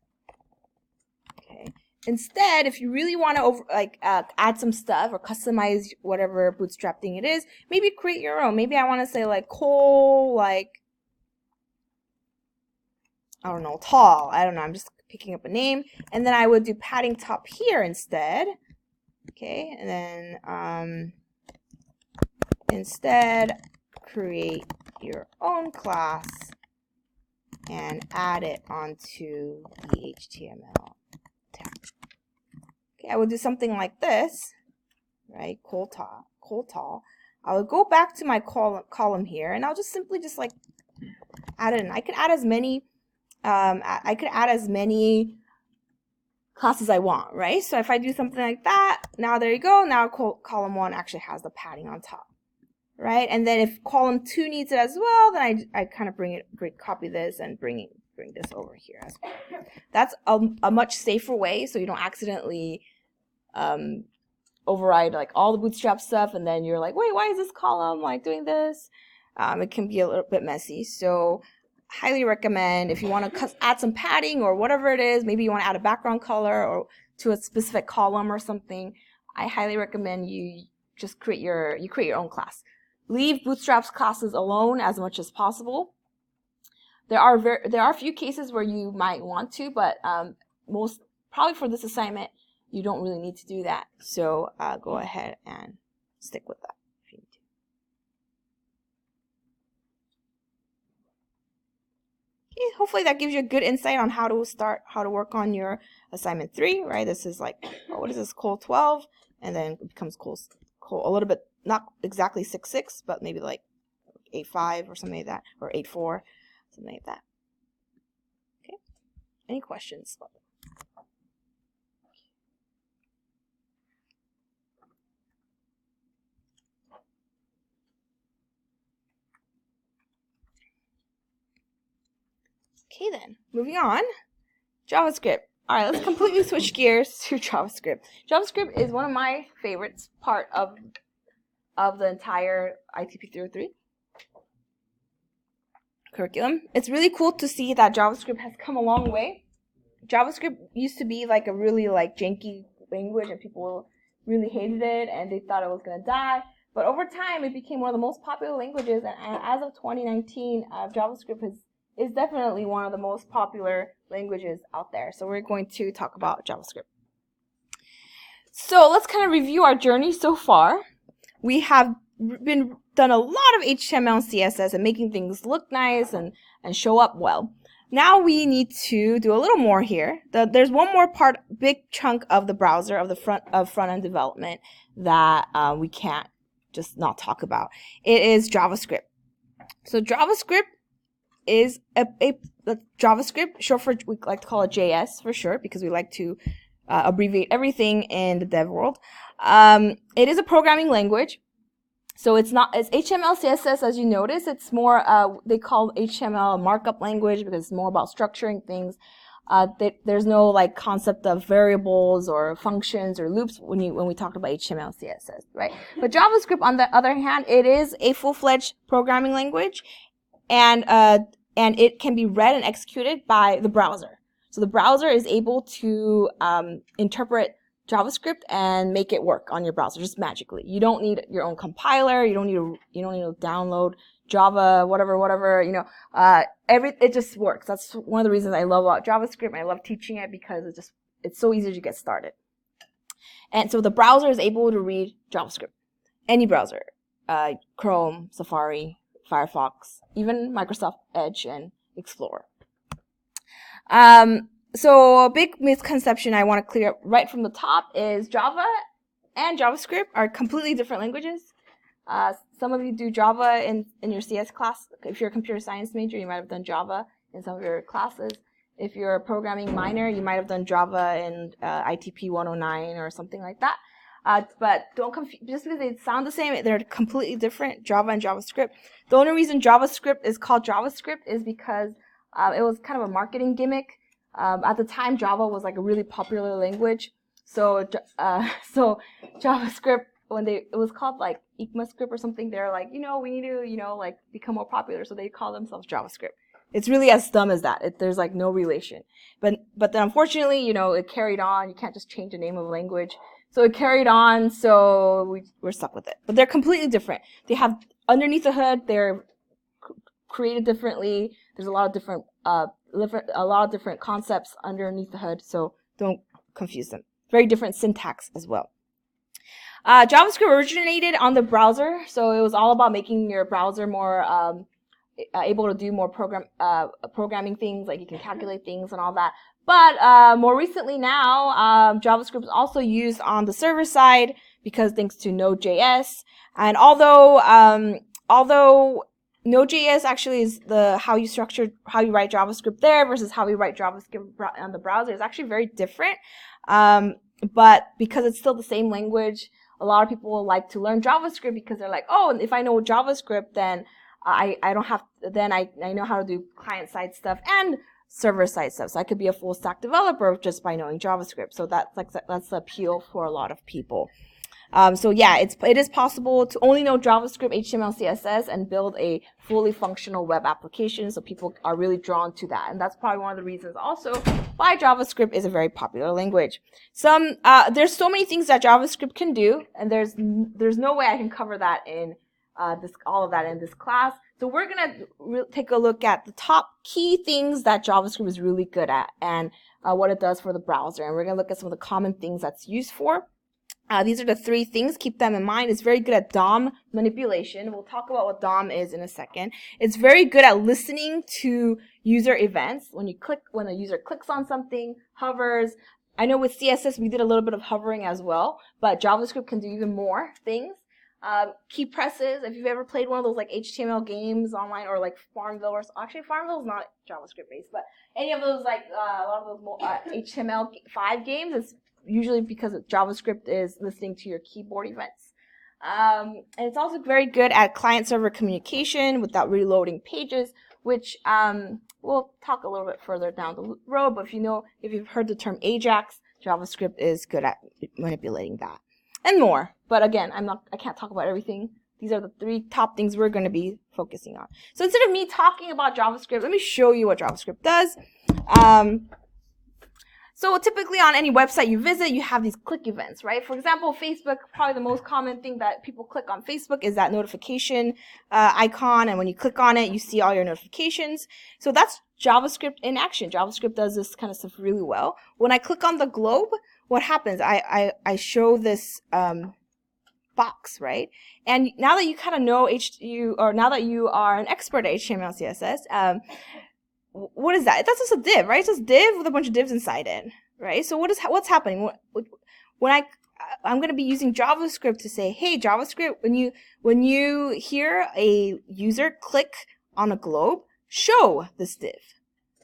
Okay. Instead, if you really want to add some stuff or customize whatever Bootstrap thing it is, maybe create your own. Maybe I want to say like col, like, I don't know, tall. I don't know. I'm just picking up a name. And then I would do padding top here instead. Okay. And then instead create your own class and add it onto the HTML tag. Okay. I would do something like this, right? Col tall. I would go back to my column here, and I'll just simply like add it in. I could add as many classes I want, right? So if I do something like that, now there you go. Now column 1 actually has the padding on top, right? And then if column 2 needs it as well, then I kind of copy this and bring this over here as well. That's a much safer way, so you don't accidentally override like all the Bootstrap stuff, and then you're like, wait, why is this column like doing this? It can be a little bit messy. So highly recommend, if you want to add some padding or whatever it is, maybe you want to add a background color or to a specific column or something, I highly recommend you just create your own class. Leave Bootstrap's classes alone as much as possible. There are a few cases where you might want to, but probably for this assignment you don't really need to do that. So go ahead and stick with that. Hopefully that gives you a good insight on how to work on your assignment 3, right? This is like, what is this, col 12, and then it becomes col a little bit, not exactly 6.6, but maybe like 8.5 or something like that, or 8.4, something like that. Okay, any questions? Okay then, moving on. JavaScript. All right, let's completely switch gears to JavaScript. JavaScript is one of my favorites part of the entire ITP 303 curriculum. It's really cool to see that JavaScript has come a long way. JavaScript used to be like a really like janky language, and people really hated it and they thought it was gonna die. But over time, it became one of the most popular languages, and as of 2019, JavaScript is definitely one of the most popular languages out there. So we're going to talk about JavaScript. So let's kind of review our journey so far. We have done a lot of HTML and CSS and making things look nice and show up well. Now we need to do a little more here. There's one more big chunk of the browser of the front-end development that we can't just not talk about. It is JavaScript. So JavaScript is a JavaScript, short for, we like to call it JS for short because we like to abbreviate everything in the dev world. It is a programming language. So it's HTML, CSS, as you notice. It's more, they call HTML a markup language because it's more about structuring things. There's no like concept of variables or functions or loops when we talk about HTML, CSS, right? But JavaScript, on the other hand, it is a full-fledged programming language, and it can be read and executed by the browser. So the browser is able to interpret JavaScript and make it work on your browser just magically. You don't need your own compiler. You don't need to download Java, whatever. It just works. That's one of the reasons I love about JavaScript. And I love teaching it because it's so easy to get started. And so the browser is able to read JavaScript, any browser, Chrome, Safari, Firefox, even Microsoft Edge and Explorer. So a big misconception I want to clear up right from the top is Java and JavaScript are completely different languages. Some of you do Java in your CS class. If you're a computer science major, you might have done Java in some of your classes. If you're a programming minor, you might have done Java in ITP 109 or something like that. But don't confuse, just because they sound the same, they're completely different, Java and JavaScript. The only reason JavaScript is called JavaScript is because it was kind of a marketing gimmick. At the time, Java was like a really popular language. So JavaScript, it was called like ECMAScript or something, they're like, we need to, like become more popular. So they call themselves JavaScript. It's really as dumb as that. There's like no relation. But then unfortunately, it carried on. You can't just change the name of a language. So it carried on. So we're stuck with it. But they're completely different. They have underneath the hood. They're created differently. There's a lot of different concepts underneath the hood. So don't confuse them. Very different syntax as well. JavaScript originated on the browser. So it was all about making your browser more able to do more programming things, like you can calculate things and all that. But more recently now, JavaScript is also used on the server side because thanks to Node.js. And although Node.js actually is how you write JavaScript there versus how we write JavaScript on the browser is actually very different. But because it's still the same language, a lot of people like to learn JavaScript because they're like, oh, if I know JavaScript, then I know how to do client-side stuff and server-side stuff. So I could be a full-stack developer just by knowing JavaScript. So that's the appeal for a lot of people. So yeah, it is possible to only know JavaScript, HTML, CSS, and build a fully functional web application. So people are really drawn to that, and that's probably one of the reasons also why JavaScript is a very popular language. There's so many things that JavaScript can do, and there's no way I can cover that in all of that in this class. So we're gonna take a look at the top key things that JavaScript is really good at and what it does for the browser, and we're gonna look at some of the common things that's used for. These are the 3 things. Keep them in mind. It's very good at DOM manipulation. We'll talk about what DOM is in a second. It's very good at listening to user events. When a user clicks on something, hovers. I know with CSS we did a little bit of hovering as well, but JavaScript can do even more things. Key presses. If you've ever played one of those like HTML games online or like Farmville, or actually Farmville is not JavaScript based, but any of those like a lot of those HTML5 games, it's usually because JavaScript is listening to your keyboard events. And it's also very good at client-server communication without reloading pages, which we'll talk a little bit further down the road. But if you've heard the term AJAX, JavaScript is good at manipulating that and more. But again, I can't talk about everything. These are the 3 top things we're going to be focusing on. So instead of me talking about JavaScript, let me show you what JavaScript does. So typically on any website you visit, you have these click events, right? For example, Facebook, probably the most common thing that people click on Facebook is that notification icon. And when you click on it, you see all your notifications. So that's JavaScript in action. JavaScript does this kind of stuff really well. When I click on the globe, what happens? I show this box, right? And now that you kind of know now that you are an expert at HTML, CSS, what is that? That's just a div, right? It's just div with a bunch of divs inside it, right? So what's happening when I'm going to be using JavaScript to say, hey, JavaScript, when you hear a user click on a globe, show this div.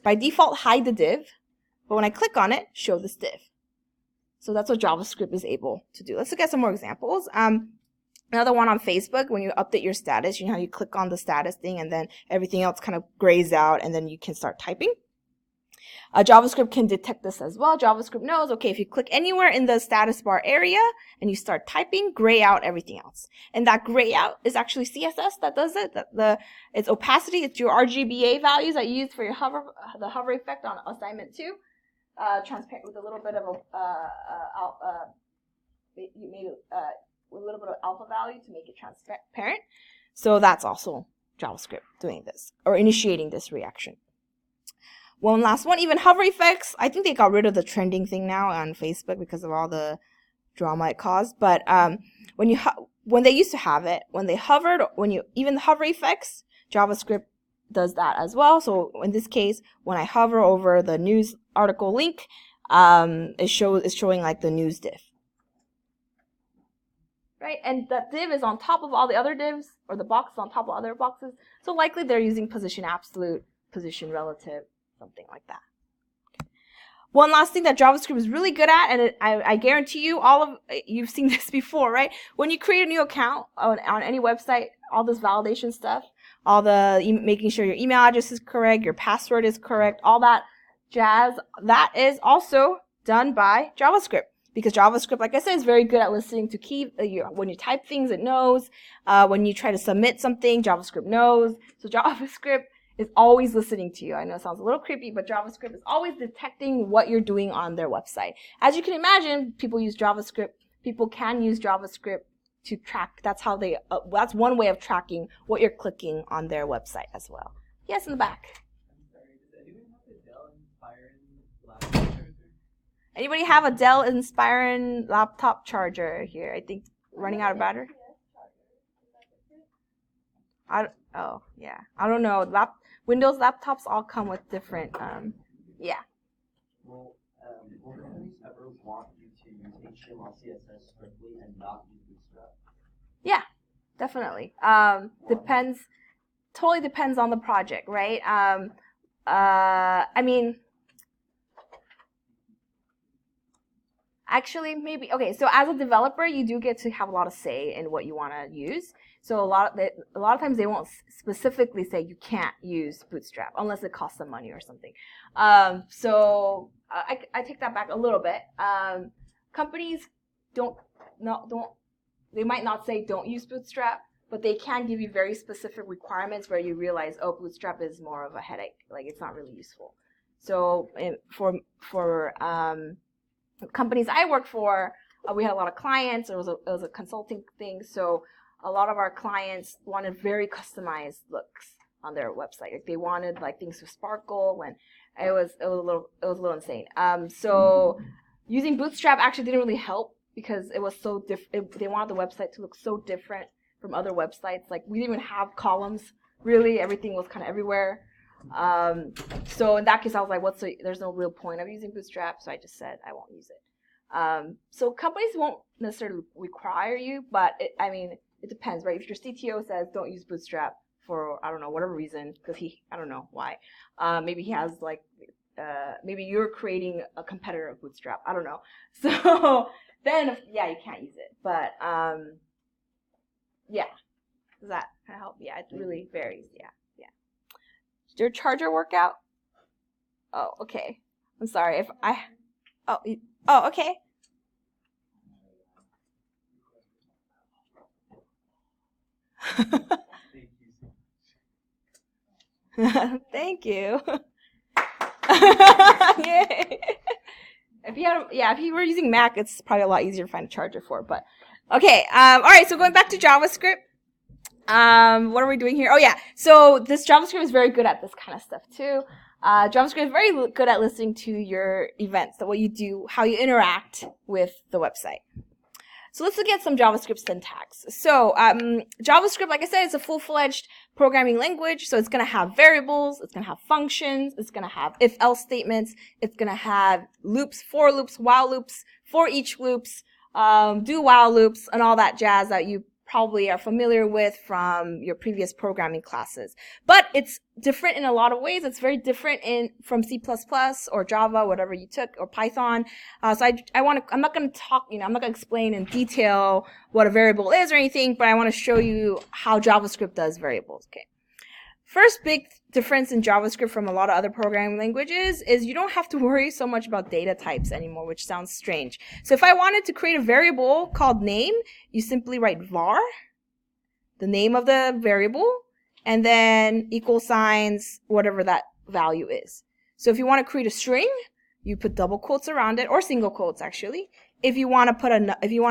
By default, hide the div, but when I click on it, show this div. So that's what JavaScript is able to do. Let's look at some more examples. Another one on Facebook, when you update your status, you know how you click on the status thing and then everything else kind of grays out and then you can start typing. JavaScript can detect this as well. JavaScript knows, okay, if you click anywhere in the status bar area and you start typing, gray out everything else. And that gray out is actually CSS that does it. It's opacity, it's your RGBA values that you use for your the hover effect on assignment 2. Transparent with a little bit of with a little bit of alpha value to make it transparent. So that's also JavaScript doing this or initiating this reaction. One last one, even hover effects. I think they got rid of the trending thing now on Facebook because of all the drama it caused. But when they used to have it, when they hovered, even the hover effects, JavaScript does that as well. So in this case, when I hover over the news article link, it's showing like the news div. Right, and that div is on top of all the other divs, or the box is on top of other boxes. So likely they're using position absolute, position relative, something like that. Okay. One last thing that JavaScript is really good at, and I guarantee you, you've seen this before, right? When you create a new account on any website, all this validation stuff, all the making sure your email address is correct, your password is correct, all that jazz, that is also done by JavaScript. Because JavaScript, like I said, is very good at listening to when you type things, it knows. When you try to submit something, JavaScript knows. So JavaScript is always listening to you. I know it sounds a little creepy, but JavaScript is always detecting what you're doing on their website. As you can imagine, people use JavaScript. People can use JavaScript to track. That's one way of tracking what you're clicking on their website as well. Yes, in the back. Anybody have a Dell Inspiron laptop charger here? I think running out of battery. Oh yeah, I don't know. Windows laptops all come with different. Yeah. Will companies ever want you to use HTML, CSS strictly and not use Bootstrap? Yeah, definitely. Depends. Totally depends on the project, right? I mean. Actually, maybe, okay, so as a developer, you do get to have a lot of say in what you want to use. So a lot of times they won't specifically say you can't use Bootstrap unless it costs some money or something. I take that back a little bit. Companies they might not say don't use Bootstrap, but they can give you very specific requirements where you realize, oh, Bootstrap is more of a headache. Like, it's not really useful. So for companies I work for, we had a lot of clients. It was a consulting thing, so a lot of our clients wanted very customized looks on their website. Like, they wanted like things to sparkle, and it was a little insane. So using Bootstrap actually didn't really help because it was so different. They wanted the website to look so different from other websites. Like, we didn't even have columns. Really, everything was kind of everywhere. So in that case, I was like, there's no real point of using Bootstrap, so I just said I won't use it. So companies won't necessarily require you, but it depends, right? If your CTO says don't use Bootstrap for, I don't know, whatever reason, because I don't know why. Maybe he has like, maybe you're creating a competitor of Bootstrap. I don't know. So then, yeah, you can't use it. But yeah, does that kind of help? Yeah, it really varies. Yeah. Did your charger work out? Oh, okay. I'm sorry if I. Oh, okay. Thank you. Yay. if you were using Mac, it's probably a lot easier to find a charger for. But okay, all right. So going back to JavaScript, what are we doing here? Oh yeah, so this JavaScript is very good at this kind of stuff too. JavaScript is very good at listening to your events, what you do, how you interact with the website. So let's look at some JavaScript syntax. So JavaScript, like I said, is a full-fledged programming language. So it's going to have variables, it's going to have functions, it's going to have if-else statements, it's going to have loops, for loops, while loops, for each loops, do while loops, and all that jazz that you probably are familiar with from your previous programming classes. But it's different in a lot of ways. It's very different from C++ or Java, whatever you took, or Python. So I'm not going to talk, I'm not going to explain in detail what a variable is or anything, but I want to show you how JavaScript does variables. Okay. First big difference in JavaScript from a lot of other programming languages is you don't have to worry so much about data types anymore, which sounds strange. So if I wanted to create a variable called name, you simply write var, the name of the variable, and then equal signs, whatever that value is. So if you want to create a string, you put double quotes around it, or single quotes actually. If you want to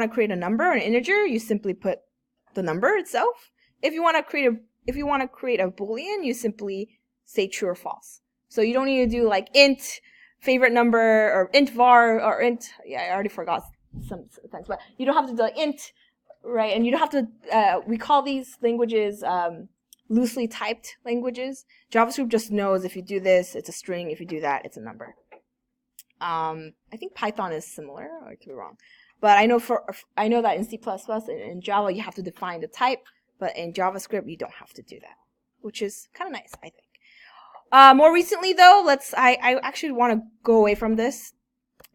create a number, an integer, you simply put the number itself. If you want to create a Boolean, you simply say true or false. So you don't need to do like int favorite number or int var or int, I already forgot sometimes, but you don't have to do like int, right? And you don't have to, we call these languages loosely typed languages. JavaScript just knows if you do this, it's a string. If you do that, it's a number. I think Python is similar, or I could be wrong. But I know that in C++ and in Java, you have to define the type. But in JavaScript, you don't have to do that, which is kind of nice, I think. More recently, though, I actually want to go away from this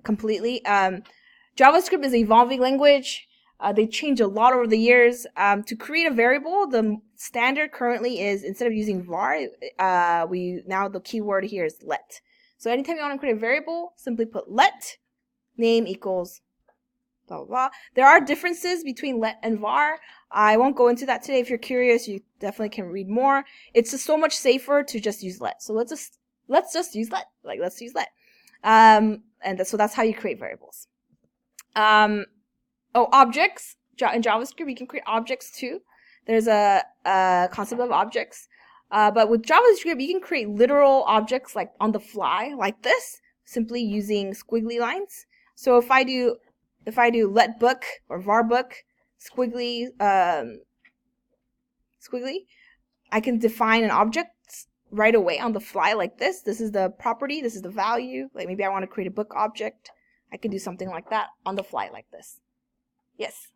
completely. JavaScript is an evolving language. They change a lot over the years. To create a variable, the standard currently is, instead of using var, now the keyword here is let. So anytime you want to create a variable, simply put let, name equals blah, blah, blah. There are differences between let and var. I won't go into that today. If you're curious, you definitely can read more. It's just so much safer to just use let. So let's just use let. Let's use let. So that's how you create variables. Objects. In JavaScript, you can create objects too. There's a concept of objects. But with JavaScript, you can create literal objects like on the fly, like this, simply using squiggly lines. So if I do let book or var book, squiggly, I can define an object right away on the fly like this. This is the property, this is the value. Like maybe I want to create a book object. I can do something like that on the fly like this. Yes?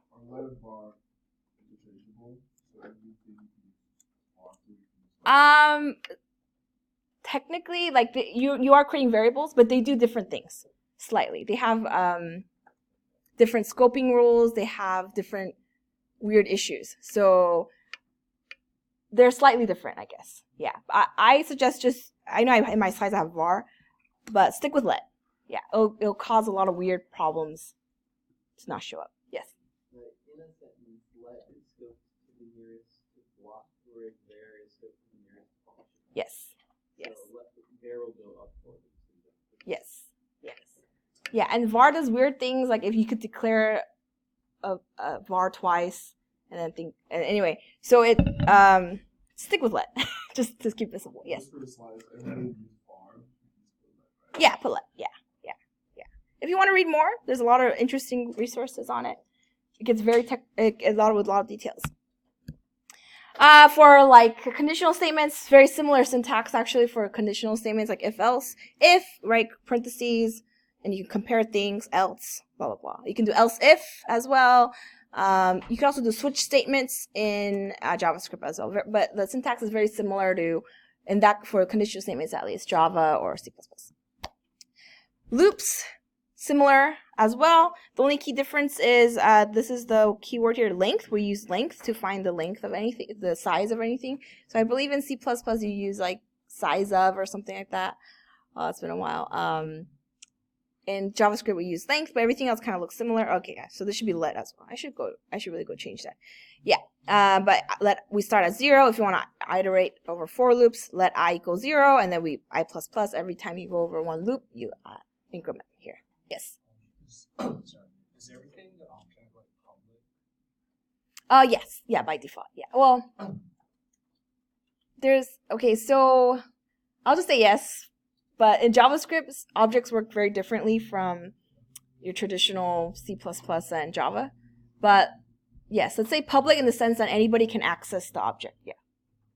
Technically, like you are creating variables, but they do different things slightly. They have different scoping rules. They have different weird issues. So they're slightly different, I guess. Yeah. I suggest I know in my slides I have var, but stick with let. Yeah. It'll cause a lot of weird problems to not show up. Yes. In a sentence, let is scoped to the nearest block, whereas there is scoped to the nearest function. Yes. Yes. So let the variable up for it. Yes. Yes. Yeah, and var does weird things, like if you could declare a var twice and then anyway, so it stick with let. just keep this simple. Yes. Yeah, put let. Yeah. If you want to read more, there's a lot of interesting resources on it. It gets with a lot of details. For like conditional statements, very similar syntax actually for conditional statements, like if else, if, right, parentheses, and you can compare things, else, blah, blah, blah. You can do else if as well. You can also do switch statements in JavaScript as well. But the syntax is very similar to, for conditional statements at least, Java or C++. Loops, similar as well. The only key difference is this is the keyword here, length. We use length to find the length of anything, the size of anything. So I believe in C++ you use like size of or something like that. It's been a while. In JavaScript we use length, but everything else kind of looks similar. Okay, guys, so this should be let as well. I should really go change that. Yeah, but we start at 0. If you want to iterate over 4 loops, let I equal 0, and then I++. Every time you go over one loop, you increment here. Yes. Sorry. Is everything kind of like public? Yes. Yeah, by default. Yeah. Well, so I'll just say yes. But in JavaScript, objects work very differently from your traditional C++ and Java. But yes, let's say public in the sense that anybody can access the object. Yeah.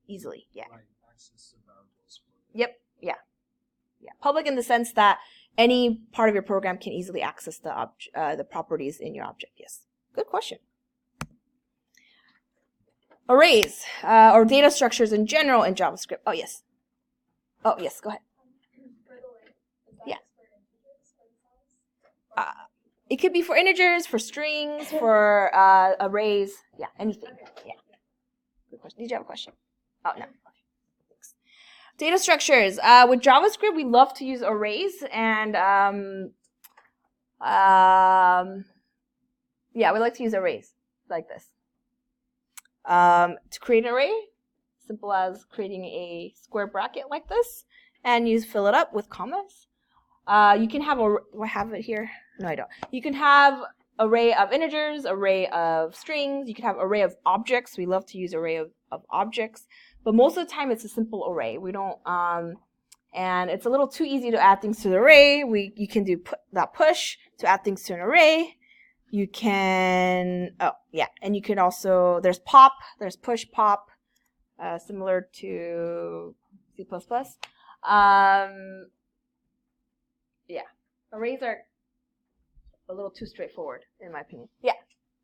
Easily. Yeah. Right. Access to variables. Yep. Yeah. Yeah. Public in the sense that any part of your program can easily access the properties in your object. Yes. Good question. Arrays or data structures in general in JavaScript. Oh, yes. Oh, yes. Go ahead. Yeah. It could be for integers, for strings, for arrays. Yeah, anything. Yeah. Good question. Did you have a question? Oh, no. Okay. Thanks. Data structures. With JavaScript, we love to use arrays, and yeah, we like to use arrays like this. To create an array, simple as creating a square bracket like this, and you fill it up with commas. You can have do I have it here? No, I don't. You can have array of integers, array of strings. You can have array of objects. We love to use array of objects, but most of the time it's a simple array. We don't, and it's a little too easy to add things to the array. You can do push to add things to an array. You can, and you can also, there's pop, there's push pop, similar to C++. Yeah, arrays are a little too straightforward, in my opinion. Yeah?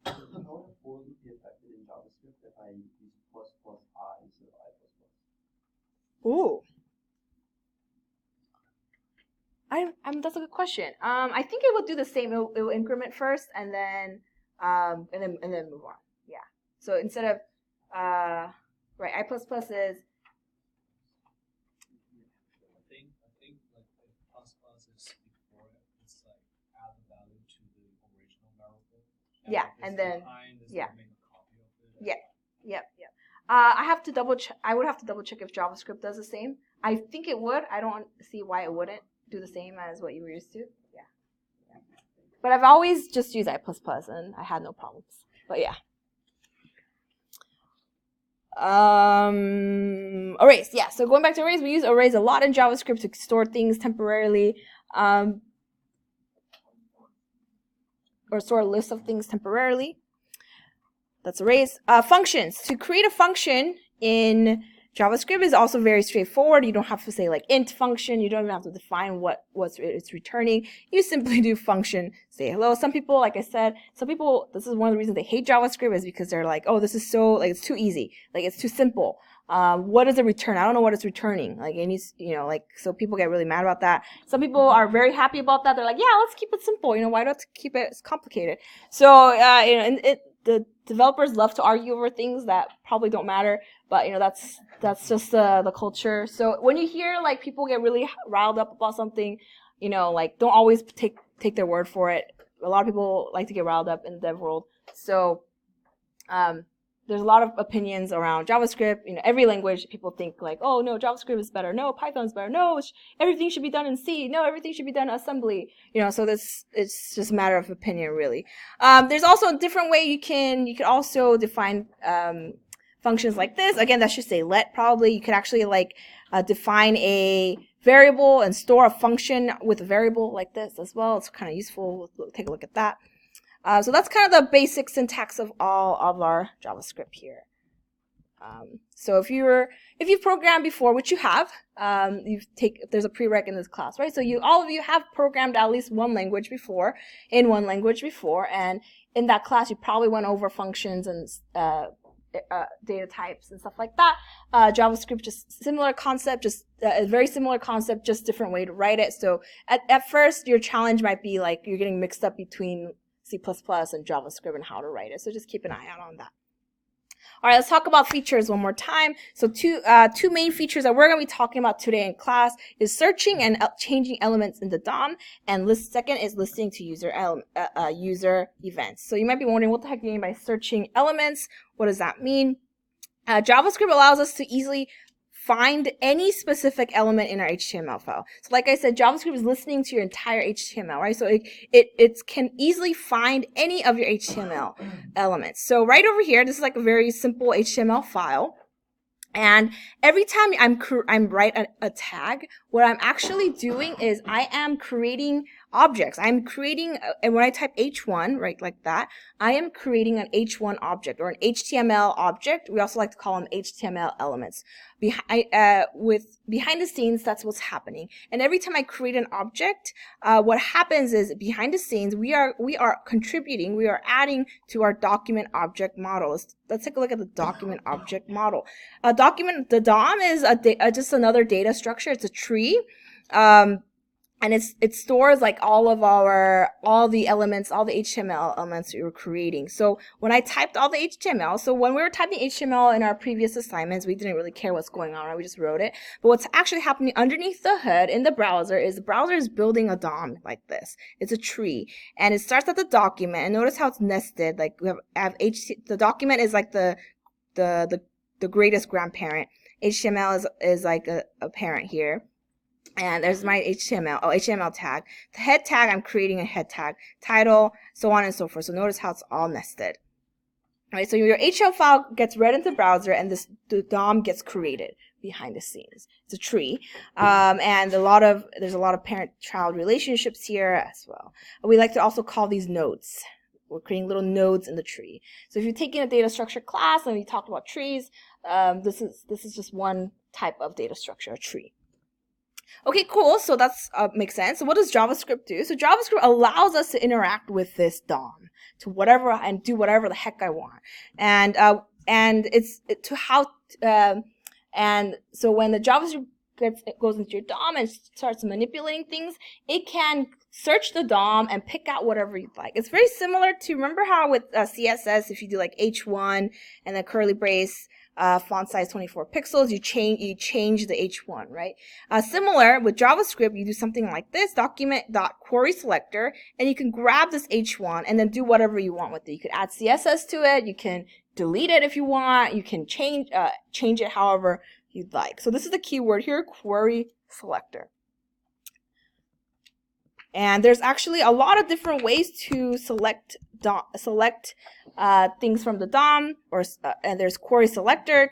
How would a for loop be affected in JavaScript if I use ++I instead of I++? Ooh. That's a good question. I think it will do the same. It will increment first and then move on. Yeah. So instead of right, I++ is. I think like if ++ is before it, it's like add the value to the original variable. Yeah, and then make a copy of it. Yeah. Yep. I have to double check. I would have to double check if JavaScript does the same. I think it would. I don't see why it wouldn't do the same as what you were used to. Yeah. But I've always just used I++ and I had no problems. But yeah. Arrays. Yeah. So going back to arrays, we use arrays a lot in JavaScript to store things temporarily, or store a list of things temporarily. That's arrays. Functions. To create a function in JavaScript is also very straightforward. You don't have to say like int function. You don't even have to define what it's returning. You simply do function, say hello. Some people, like I said, this is one of the reasons they hate JavaScript is because they're like, oh, this is so, like, it's too easy. Like, it's too simple. What does it return? I don't know what it's returning. Like, it needs, so people get really mad about that. Some people are very happy about that. They're like, yeah, let's keep it simple. Why do I have to keep it complicated? So, the developers love to argue over things that probably don't matter, but that's just the culture. So when you hear like people get really riled up about something, don't always take their word for it. A lot of people like to get riled up in the dev world. So there's a lot of opinions around JavaScript. Every language people think like, oh no, JavaScript is better. No, Python is better. No, everything should be done in C. No, everything should be done in assembly. So it's just a matter of opinion, really. There's also a different way you can also define functions like this. Again, that should say let probably. You could actually define a variable and store a function with a variable like this as well. It's kind of useful. We'll take a look at that. So that's kind of the basic syntax of all of our JavaScript here. So if you've programmed before, which you have, there's a prereq in this class, right? So all of you have programmed at least one language before, and in that class you probably went over functions and data types and stuff like that. JavaScript, just similar concept, just a very similar concept, just different way to write it. So at first your challenge might be like you're getting mixed up between C++ and JavaScript and how to write it. So just keep an eye out on that. All right, let's talk about features one more time. So two main features that we're going to be talking about today in class is searching and changing elements in the DOM, and second is listening to user events. So you might be wondering, what the heck do you mean by searching elements? What does that mean? JavaScript allows us to easily find any specific element in our HTML file. So like I said, JavaScript is listening to your entire HTML, right? So it can easily find any of your HTML elements. So right over here, this is like a very simple HTML file. And every time I'm write a tag, what I'm actually doing is I am creating objects. I'm creating, and when I type H1, right, like that, I am creating an H1 object or an HTML object. We also like to call them HTML elements. Behind the scenes, that's what's happening. And every time I create an object, what happens is behind the scenes, we are contributing, we are adding to our document object model. Let's take a look at the document object model. The DOM is just another data structure. It's a tree. And it stores like all the elements, all the HTML elements we were creating. So when I typed all the HTML, so when we were typing HTML in our previous assignments, we didn't really care what's going on, right? We just wrote it. But what's actually happening underneath the hood in the browser is the browser is building a DOM like this. It's a tree. And it starts at the document. And notice how it's nested. Like we have the document is like the greatest grandparent. HTML is like a parent here. And there's my HTML tag. The head tag, I'm creating a head tag. Title, so on and so forth. So notice how it's all nested. All right, so your HTML file gets read into the browser, and the DOM gets created behind the scenes. It's a tree, and there's a lot of parent-child relationships here as well. We like to also call these nodes. We're creating little nodes in the tree. So if you're taking a data structure class and we talked about trees, this is just one type of data structure, a tree. Okay, cool. So that's makes sense. So what does JavaScript do? So JavaScript allows us to interact with this DOM to whatever and do whatever the heck I want. And so when the JavaScript goes into your DOM and starts manipulating things, it can search the DOM and pick out whatever you'd like. It's very similar to, remember how with CSS, if you do like H1 and then curly brace, font size 24 pixels, you change the H1, right? Similar with JavaScript, you do something like this, document.querySelector, and you can grab this H1 and then do whatever you want with it. You could add CSS to it, you can delete it if you want, you can change it however you'd like. So this is the keyword here, query selector. And there's actually a lot of different ways to select things from the DOM, and there's query selector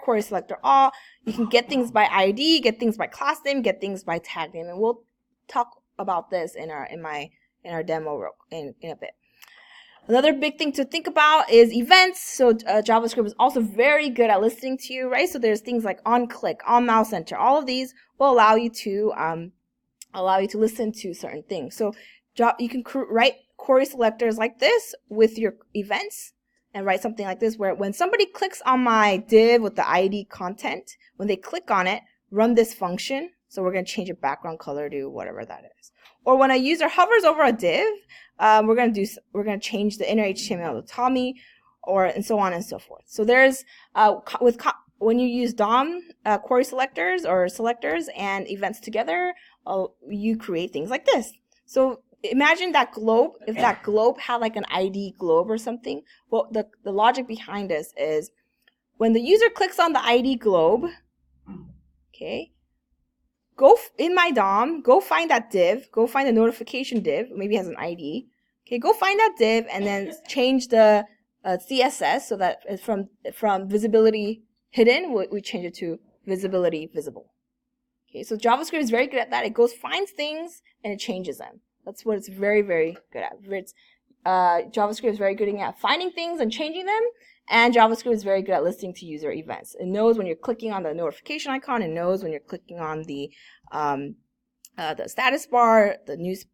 all. You can get things by ID, get things by class name, get things by tag name, and we'll talk about this in our demo in a bit. Another big thing to think about is events. So JavaScript is also very good at listening to you, right? So there's things like on click, on mouse enter. All of these will allow you to listen to certain things. So you can write query selectors like this with your events and write something like this where when somebody clicks on my div with the ID content, when they click on it, run this function. So we're going to change a background color to whatever that is. Or when a user hovers over a div, we're going to change the inner HTML to Tommy, and so on and so forth. So there's when you use DOM query selectors or selectors and events together, you create things like this. So imagine that globe. If that globe had like an ID globe or something, well, the logic behind this is when the user clicks on the ID globe, okay, go in my DOM, go find that div, go find the notification div, maybe it has an ID. Okay, go find that div and then change the CSS so that it's from visibility hidden, we change it to visibility visible. Okay, so JavaScript is very good at that. It finds things and it changes them. That's what it's very, very good at. JavaScript is very good at finding things and changing them, and JavaScript is very good at listening to user events. It knows when you're clicking on the notification icon. It knows when you're clicking on the status bar, the news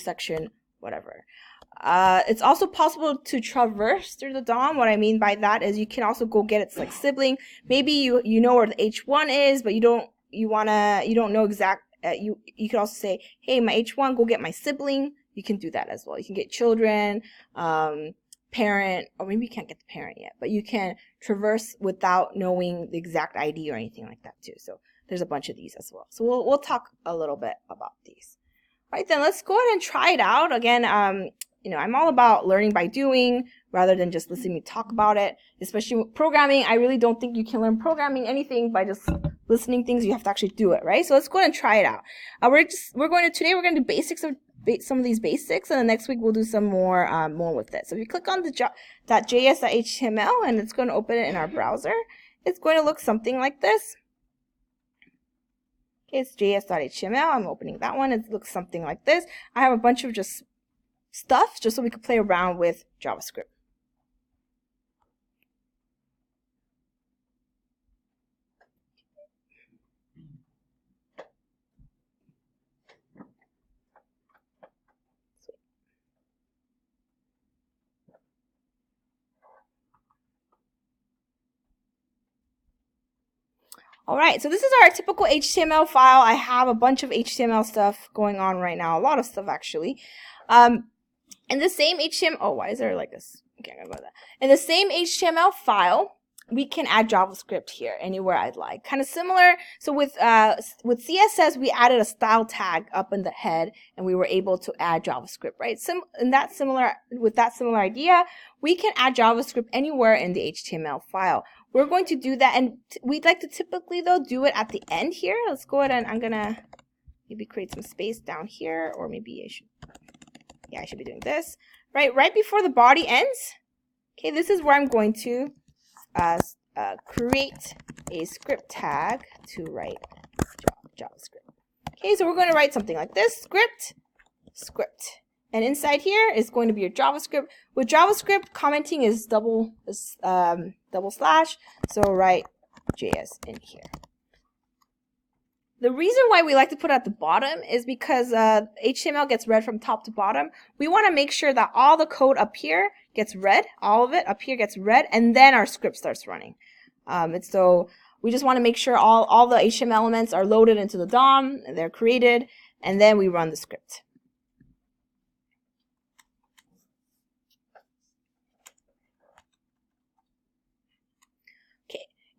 section, whatever. It's also possible to traverse through the DOM. What I mean by that is you can also go get its like sibling. Maybe you know where the H1 is, but you don't know exact. You could also say, hey, my H1, go get my sibling. You can do that as well. You can get children, parent, or maybe you can't get the parent yet, but you can traverse without knowing the exact ID or anything like that too. So there's a bunch of these as well. So we'll talk a little bit about these. All right, then let's go ahead and try it out. Again, you know, I'm all about learning by doing rather than just listening to me talk about it. Especially with programming, I really don't think you can learn programming anything by just listening things. You have to actually do it, right? So let's go ahead and try it out. Today we're going to do basics of some of these basics, and the next week we'll do some more with it. So if you click on the .js.html and it's going to open it in our browser, it's going to look something like this. Okay, it's js.html. I'm opening that one. It looks something like this. I have a bunch of just stuff just so we could play around with JavaScript. Alright, so this is our typical HTML file. I have a bunch of HTML stuff going on right now. A lot of stuff, actually. In the same HTML... Oh, why is there like this? Okay, I'm gonna go with that. In the same HTML file, we can add JavaScript here, anywhere I'd like. Kind of similar. So with CSS, we added a style tag up in the head, and we were able to add JavaScript, right? With that similar idea, we can add JavaScript anywhere in the HTML file. We're going to do that, and we'd like to typically, though, do it at the end here. Let's go ahead and I'm going to maybe create some space down here, or maybe I should be doing this. Right before the body ends. Okay, this is where I'm going to create a script tag to write JavaScript. Okay, so we're going to write something like this, script. And inside here is going to be your JavaScript. With JavaScript, commenting is double slash, so write JS in here. The reason why we like to put it at the bottom is because HTML gets read from top to bottom. We want to make sure that all the code up here gets read, all of it up here gets read, and then our script starts running. And so we just want to make sure all the HTML elements are loaded into the DOM, they're created, and then we run the script.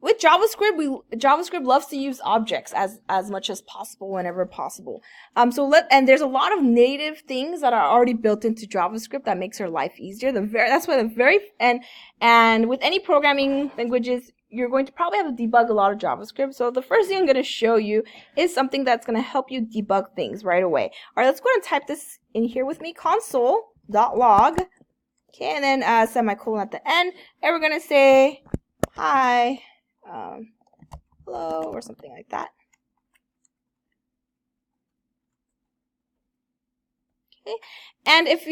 With JavaScript, JavaScript loves to use objects as much as possible, whenever possible. And there's a lot of native things that are already built into JavaScript that makes our life easier. And with any programming languages, you're going to probably have to debug a lot of JavaScript. So the first thing I'm going to show you is something that's going to help you debug things right away. All right, let's go ahead and type this in here with me, console.log. Okay, and then semicolon at the end, and we're going to say hi. Hello, or something like that. Okay, and if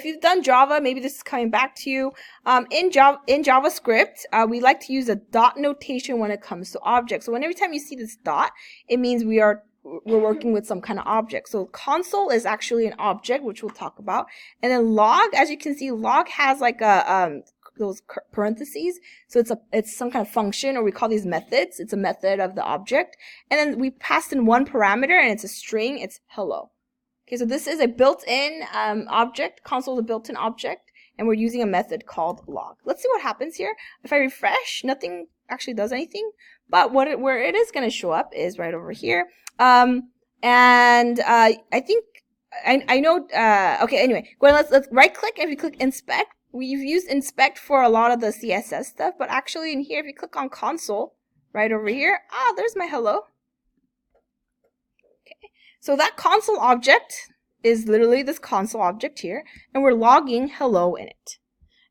you've done Java, maybe this is coming back to you. In JavaScript, we like to use a dot notation when it comes to objects. So every time you see this dot, it means we're working with some kind of object. So console is actually an object, which we'll talk about. And then log, as you can see, log has like a those parentheses, so it's some kind of function, or we call these methods. It's a method of the object, and then we passed in one parameter, and it's a string. It's hello. Okay, so this is a built-in object. Console is a built-in object, and we're using a method called log. Let's see what happens here. If I refresh, nothing actually does anything, but where it is going to show up is right over here. I think I know. Okay, anyway, let's right click. If you click inspect. We've used inspect for a lot of the CSS stuff, but actually in here, if you click on console, right over here, there's my hello. Okay, so that console object is literally this console object here, and we're logging hello in it.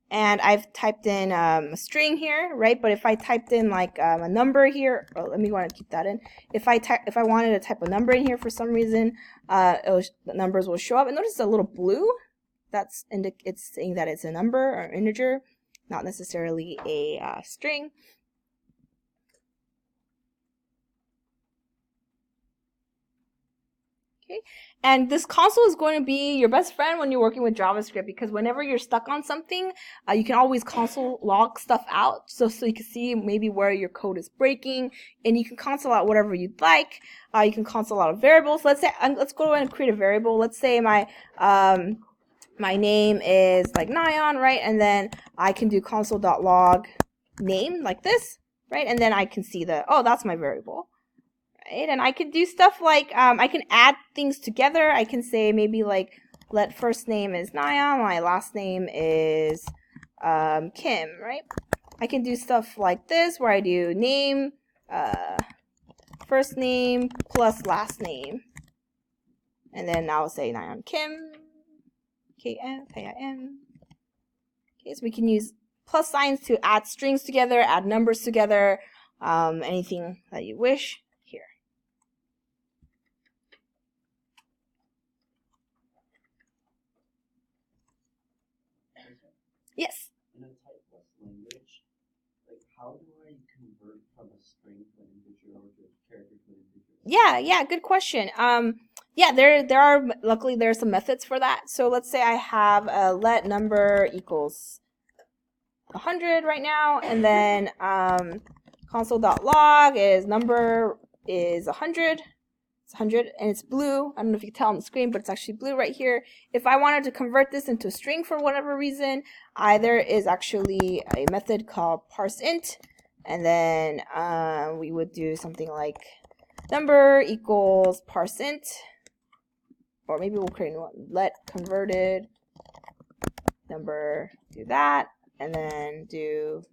And I've typed in a string here, right? But if I typed in like a number here, let me want to keep that in. If I wanted to type a number in here for some reason, the numbers will show up. And notice a little blue. It's saying that it's a number or integer, not necessarily a string. Okay, and this console is going to be your best friend when you're working with JavaScript, because whenever you're stuck on something, you can always console log stuff out, so you can see maybe where your code is breaking, and you can console out whatever you'd like. You can console out variables. Let's go ahead and create a variable. Let's say my name is like Nyan, right? And then I can do console.log name like this, right? And then I can see that's my variable, right? And I can do stuff like, I can add things together. I can say maybe like let first name is Naya, my last name is Kim, right? I can do stuff like this where I do name, first name plus last name. And then I'll say Nyan Kim, K-M, K-I-M. Okay, so we can use plus signs to add strings together, add numbers together, anything that you wish here. Yes? In a typeless language, like how do I convert from a string to an integer or to a character to an integer? Yeah, good question. Yeah, there are, luckily there are some methods for that. So let's say I have a let number equals 100 right now, and then console.log is number is 100. It's 100 and it's blue. I don't know if you can tell on the screen, but it's actually blue right here. If I wanted to convert this into a string for whatever reason, there is actually a method called parseInt, and then we would do something like number equals parseInt, or maybe we'll create one, let converted number, do that, and then do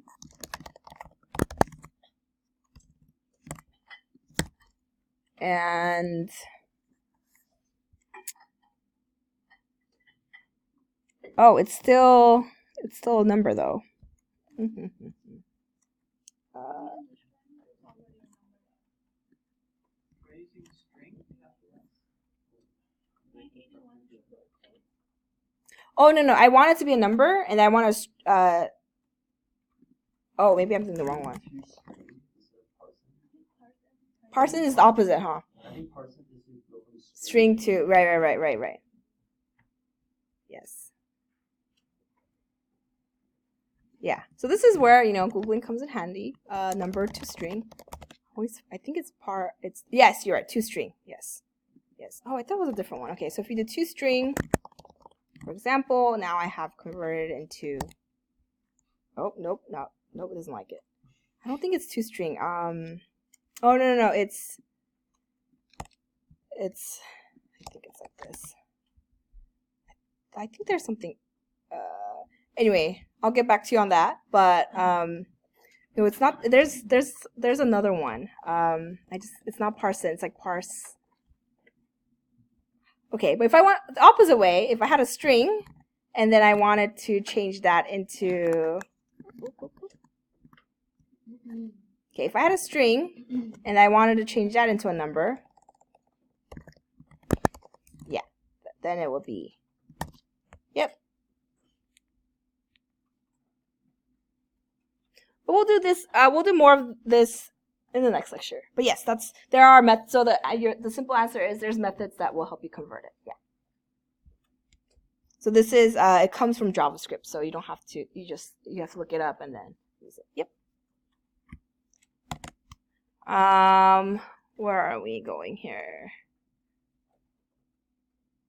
and oh, it's still a number though. Oh no, I want it to be a number, and I want to oh, maybe I'm doing the wrong one. Parson is the opposite, huh? I think parseInt is String to right. Yes. Yeah. So this is where, Googling comes in handy. Number to string. I think it's yes, you're right, to string. Yes. Oh, I thought it was a different one. Okay, so if you do to string, for example, now I have converted into, oh, nope, it doesn't like it. I don't think it's to string. Oh, no, it's, I think it's like this. I think there's something, anyway, I'll get back to you on that, but, no, it's not, there's another one. It's not parseInt, it's like parse. Okay, but if I want the opposite way, if I had a string, and then I wanted to change that into, okay, if I had a string, and I wanted to change that into a number, yeah, then it would be, yep. But we'll do this, we'll do more of this in the next lecture. But yes, there are methods, so the simple answer is there's methods that will help you convert it, yeah. So this is, it comes from JavaScript, so you don't have to, you have to look it up and then use it, yep. Where are we going here?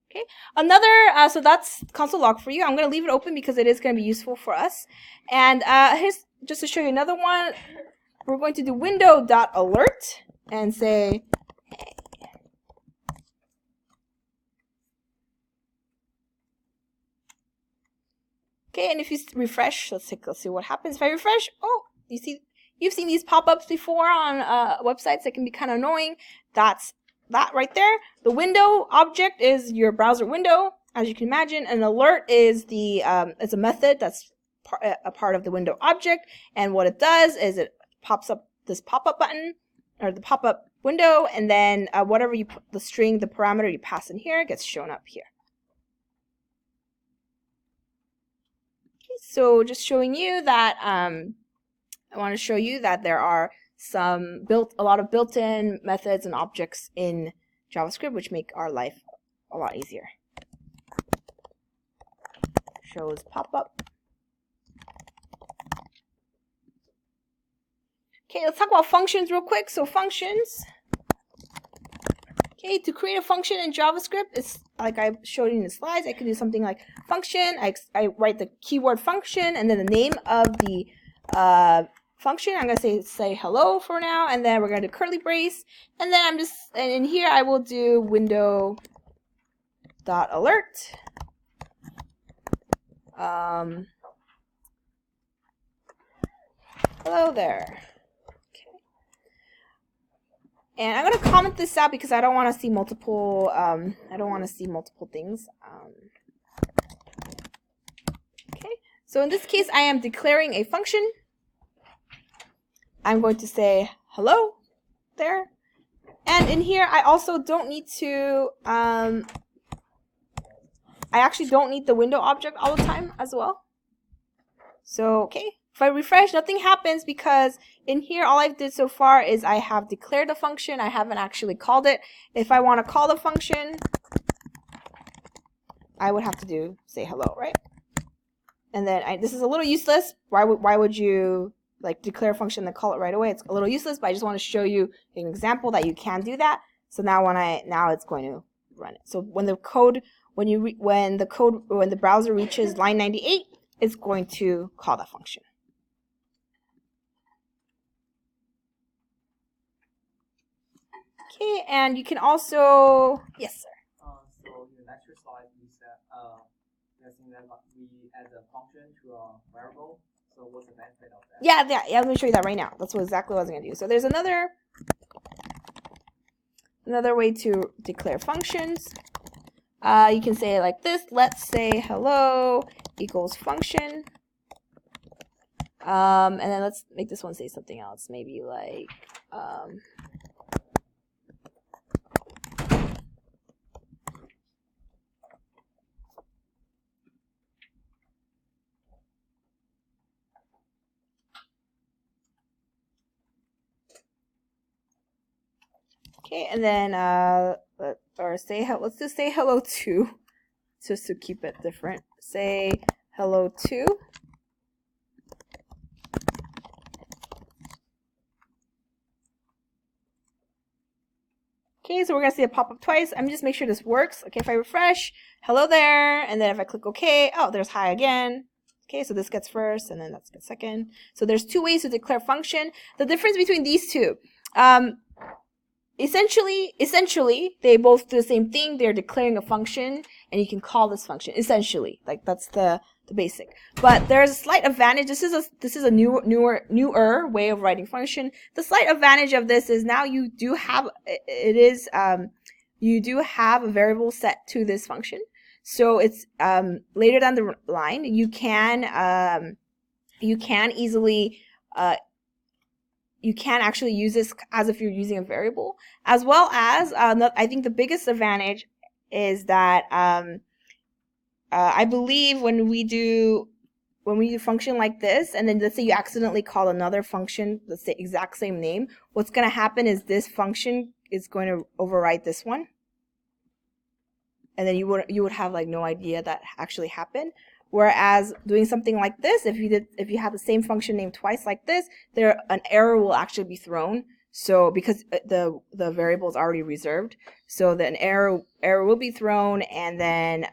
Okay, another, so that's console log for you. I'm going to leave it open because it is going to be useful for us. And here's, just to show you another one, we're going to do window.alert and say, hey. Okay, and if you refresh, let's see what happens. If I refresh, oh, you've seen these pop-ups before on websites that can be kind of annoying. That's that right there. The window object is your browser window, as you can imagine. An alert is it's a method that's a part of the window object, and what it does is it pops up this pop-up button or the pop-up window, and then whatever you put the string, the parameter you pass in here gets shown up here. Okay, so just showing you that I want to show you that there are a lot of built-in methods and objects in JavaScript which make our life a lot easier. Shows pop-up. Okay, let's talk about functions real quick. So functions. Okay, to create a function in JavaScript, it's like I showed you in the slides. I could do something like function. I write the keyword function and then the name of the function. I'm going to say hello for now, and then we're going to do curly brace. And then and in here I will do window.alert. Hello there. Okay. And I'm gonna comment this out because I don't want to see multiple. I don't want to see multiple things. Okay. So in this case, I am declaring a function. I'm going to say hello there. And in here, I also don't need to, I actually don't need the window object all the time as well. So, okay, if I refresh, nothing happens because in here, all I've did so far is I have declared a function. I haven't actually called it. If I want to call the function, I would have to say hello, right? And then this is a little useless. Why would you like declare a function and call it right away? It's a little useless, but I just want to show you an example that you can do that. So now now it's going to run it. So when the browser reaches line 98, it's going to call that function. Okay, and you can also, yes, sir. So in the lecture slide, we said that we add a function to a variable. So what's the benefit of that? Yeah, let me show you that right now. That's exactly what I was going to do. So there's another way to declare functions. You can say it like this. Let's say hello equals function. And then let's make this one say something else. Maybe like okay, and then let's just say hello to, just to keep it different. Say hello to. Okay, so we're gonna see it pop up twice. I'm just make sure this works. Okay, if I refresh, hello there, and then if I click OK, oh, there's hi again. Okay, so this gets first, and then that gets second. So there's two ways to declare function. The difference between these two, essentially, they both do the same thing. They're declaring a function, and you can call this function. Essentially, like that's the basic. But there's a slight advantage. This is a newer way of writing function. The slight advantage of this is now you do have you do have a variable set to this function. So it's later down the line you can easily you can actually use this as if you're using a variable, as well as I think the biggest advantage is that I believe when we do function like this, and then let's say you accidentally call another function the exact same name, what's going to happen is this function is going to overwrite this one, and then you would have like no idea that actually happened. Whereas doing something like this, if you have the same function name twice like this, an error will actually be thrown. So because the variable is already reserved, so then an error will be thrown, and then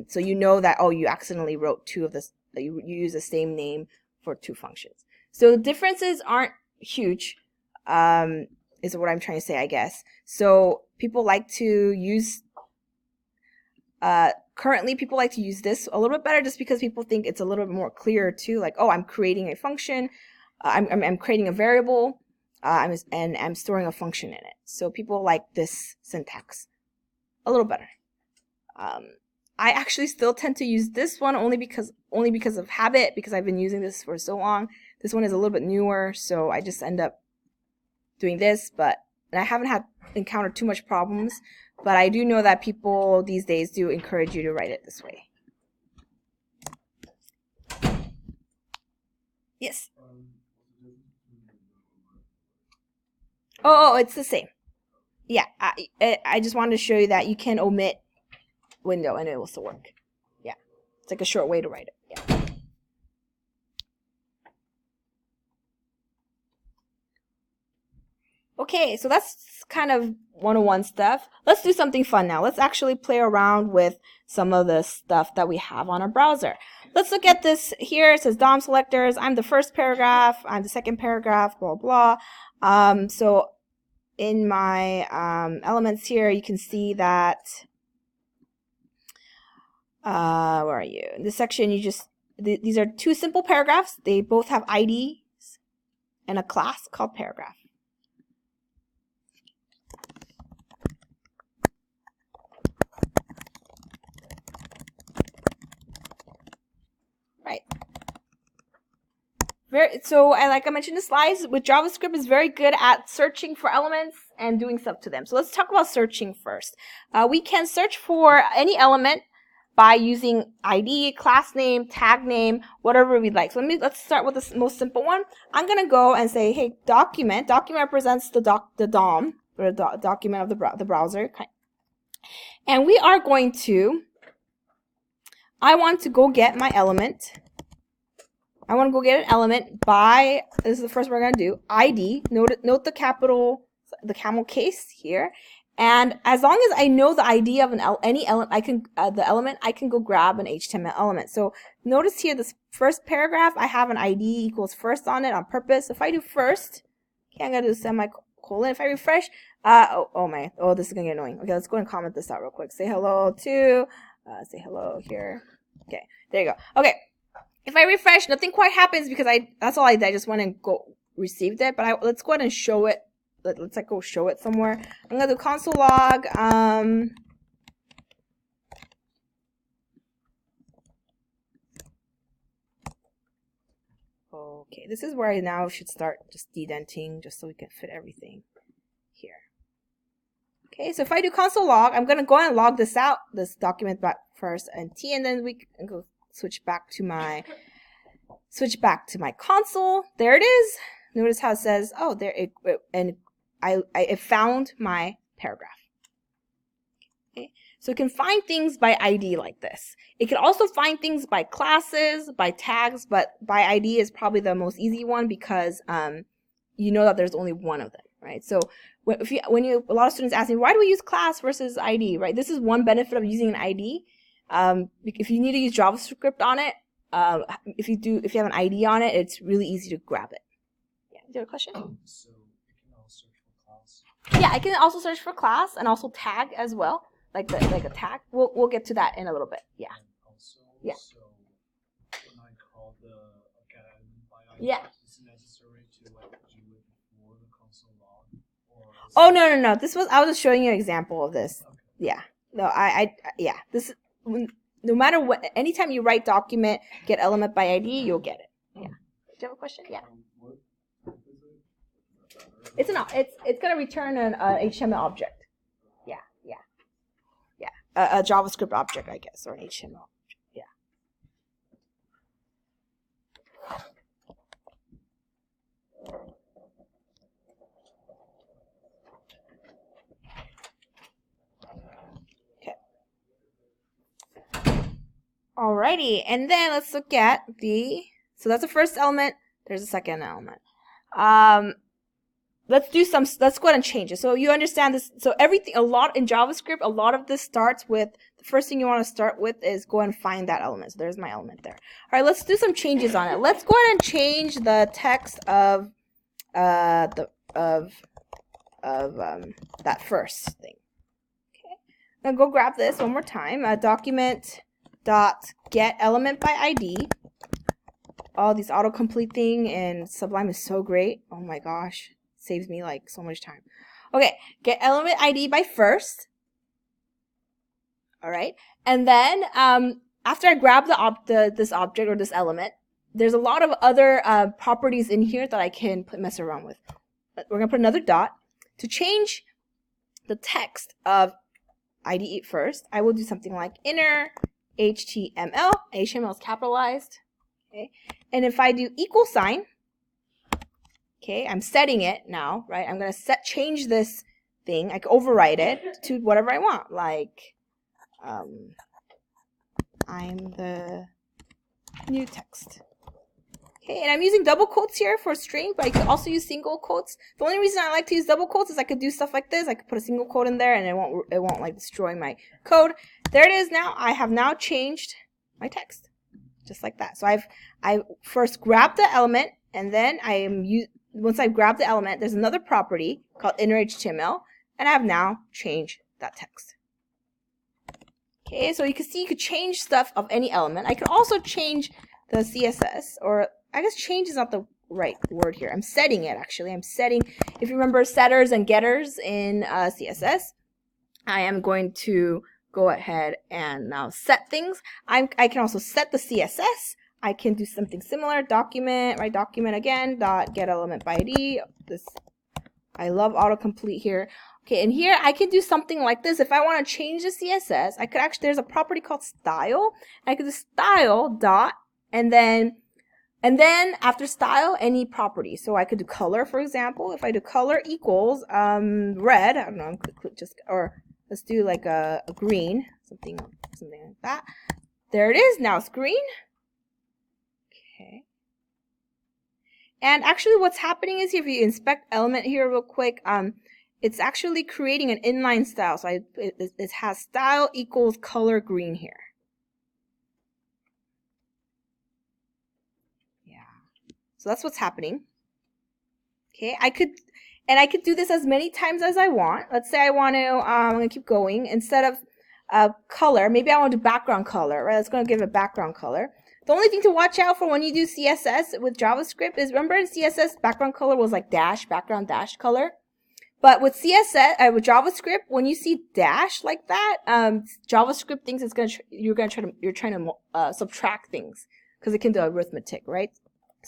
so you know that, oh, you accidentally wrote two of this, that you use the same name for two functions. So the differences aren't huge, is what I'm trying to say, I guess. So people like to use currently people like to use this a little bit better, just because people think it's a little bit more clear too, like, oh, I'm creating a function, I'm creating a variable, and I'm storing a function in it. So people like this syntax a little better. I actually still tend to use this one only because of habit, because I've been using this for so long. This one is a little bit newer, so I just end up doing this, and I haven't encountered too much problems. But I do know that people these days do encourage you to write it this way. Yes? Oh, it's the same. Yeah, I just wanted to show you that you can omit window and it will still work. Yeah, it's like a short way to write it. Yeah. Okay, so that's kind of 101 stuff. Let's do something fun now. Let's actually play around with some of the stuff that we have on our browser. Let's look at this here. It says DOM selectors. I'm the first paragraph. I'm the second paragraph, blah, blah. So in my elements here, you can see that where are you? In this section, you just, these are two simple paragraphs. They both have IDs and a class called paragraph. Right. So like I mentioned in the slides, with JavaScript is very good at searching for elements and doing stuff to them. So let's talk about searching first. We can search for any element by using ID, class name, tag name, whatever we'd like. So let's start with the most simple one. I'm gonna go and say, hey, document. Document represents the DOM, or document of the browser. And we are going to, I want to go get my element. I want to go get an element by, this is the first we're going to do, ID. Note the camel case here. And as long as I know the ID of any element, I can go grab an HTML element. So notice here, this first paragraph, I have an ID equals first on it on purpose. If I do first, okay, I'm going to do semicolon. If I refresh, this is going to get annoying. Okay, let's go and comment this out real quick. Say hello to, say hello here. Okay, there you go. Okay. If I refresh, nothing quite happens because that's all I did. I just went and received it. But let's go ahead and show it. Let's like go show it somewhere. I'm gonna do console log. Okay, this is where I now should start just dedenting, just so we can fit everything here. Okay, so if I do console log, I'm gonna go ahead and log this out, this document back first and then we can go switch back to my console. There it is. Notice how it says, oh, there it found my paragraph. Okay. So it can find things by ID like this. It can also find things by classes, by tags, but by ID is probably the most easy one because you know that there's only one of them, right? So a lot of students ask me, why do we use class versus ID, right? This is one benefit of using an ID. If you need to use JavaScript on it, if you have an ID on it, it's really easy to grab it. Yeah, do you have a question? So it can also search for class. Yeah, I can also search for class and also tag as well, like a tag. We'll get to that in a little bit. Yeah. And also, yeah. So when I call the get element by ID, yeah. is it necessary to like do it before the console log? Oh no. I was just showing you an example of this. Okay. Yeah. No, yeah. This is. No matter what, anytime you write document, get element by ID, you'll get it. Yeah. Do you have a question? Yeah. It's gonna return an HTML object. Yeah. A JavaScript object, I guess, or an HTML object. Yeah. Alrighty, and then let's look at so that's the first element, there's a second element. Let's go ahead and change it. So you understand this, so in JavaScript, a lot of this starts with, the first thing you want to start with is go and find that element. So there's my element there. Alright, let's do some changes on it. Let's go ahead and change the text of that first thing. Okay, now go grab this one more time, document dot get element by ID. Oh, these autocomplete thing and Sublime is so great. Oh my gosh, saves me like so much time. Okay, get element ID by first. All right, and then after I grab this object or this element, there's a lot of other properties in here that I can mess around with. We're gonna put another dot to change the text of ID first. I will do something like inner HTML. HTML is capitalized. Okay, and if I do equal sign, okay, I'm setting it now, right? I'm gonna change this thing. I can override it to whatever I want, like I'm the new text. Okay, and I'm using double quotes here for string, but I could also use single quotes. The only reason I like to use double quotes is I could do stuff like this. I could put a single quote in there, and it won't like destroy my code. There it is now. I have now changed my text, just like that. So I first grabbed the element, and then once I grab the element, there's another property called inner HTML, and I have now changed that text. Okay, so you can see you could change stuff of any element. I could also change the CSS, or I guess change is not the right word here. I'm setting it actually. I'm setting, if you remember setters and getters in CSS, I am going to go ahead and now set things. I can also set the CSS. I can do something similar. Document, right? Document again, dot get element by ID. This, I love autocomplete here. Okay, and here I can do something like this. If I want to change the CSS, I could actually, there's a property called style. I could do style dot, and then after style, any property. So I could do color, for example. If I do color equals red, I don't know, just, or let's do like a green, something like that. There it is. Now it's green. Okay. And actually what's happening is, if you inspect element here real quick, it's actually creating an inline style. So it has style equals color green here. Yeah. So that's what's happening. Okay, I could do this as many times as I want. Let's say I want to, I'm going to keep going. Instead of color, maybe I want to do background color, right? It's going to give a background color. The only thing to watch out for when you do CSS with JavaScript is, remember in CSS, background color was like dash, background dash color. But with CSS, with JavaScript, when you see dash like that, JavaScript thinks it's going to, you're trying to subtract things, because it can do arithmetic, right?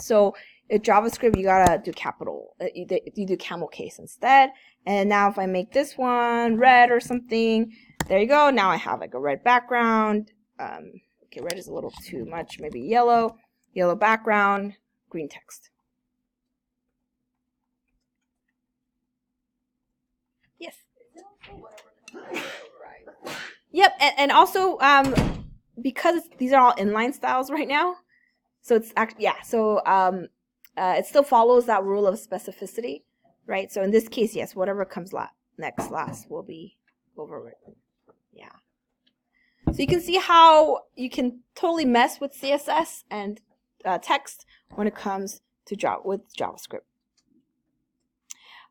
So in JavaScript, you gotta do capital. You do camel case instead. And now if I make this one red or something, there you go. Now I have like a red background. Okay, red is a little too much. Maybe yellow background, green text. Yes. Yep, and also because these are all inline styles right now, so it's actually, yeah. So it still follows that rule of specificity, right? So in this case, yes, whatever comes last will be overwritten. Yeah. So you can see how you can totally mess with CSS and text when it comes to with JavaScript.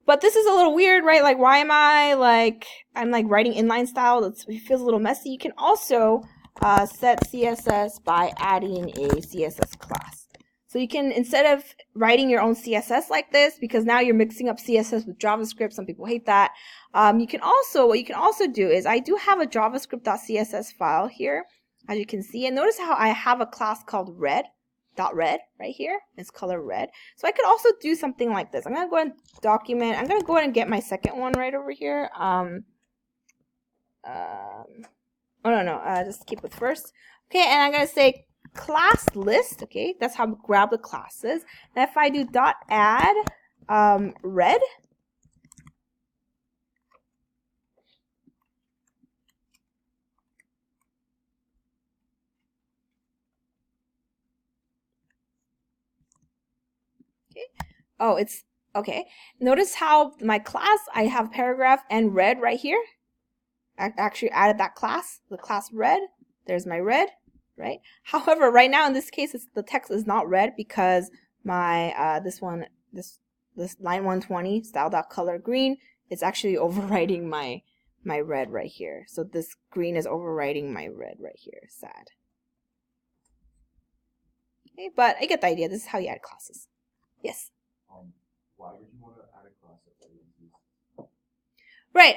But this is a little weird, right? Like, why am I'm like writing inline style? It feels a little messy. You can also set CSS by adding a CSS class. So you can, instead of writing your own CSS like this, because now you're mixing up CSS with JavaScript, some people hate that. What you can also do is, I do have a javascript.css file here, as you can see, and notice how I have a class called red right here. It's color red. So I could also do something like this. I'm gonna go and document. I'm gonna go ahead and get my second one right over here. Oh no, just keep with first. Okay, and I'm gonna say class list. Okay, that's how I grab the classes. And if I do dot add red, okay. Oh, it's okay. Notice how my class, I have paragraph and red right here. I actually added that class, the class red. There's my red, right? However, right now in this case, the text is not red because my this line 120 style.color green is actually overriding my red right here. So this green is overriding my red right here. Sad. Okay, but I get the idea. This is how you add classes. Yes. Why would you want to add a class if Right.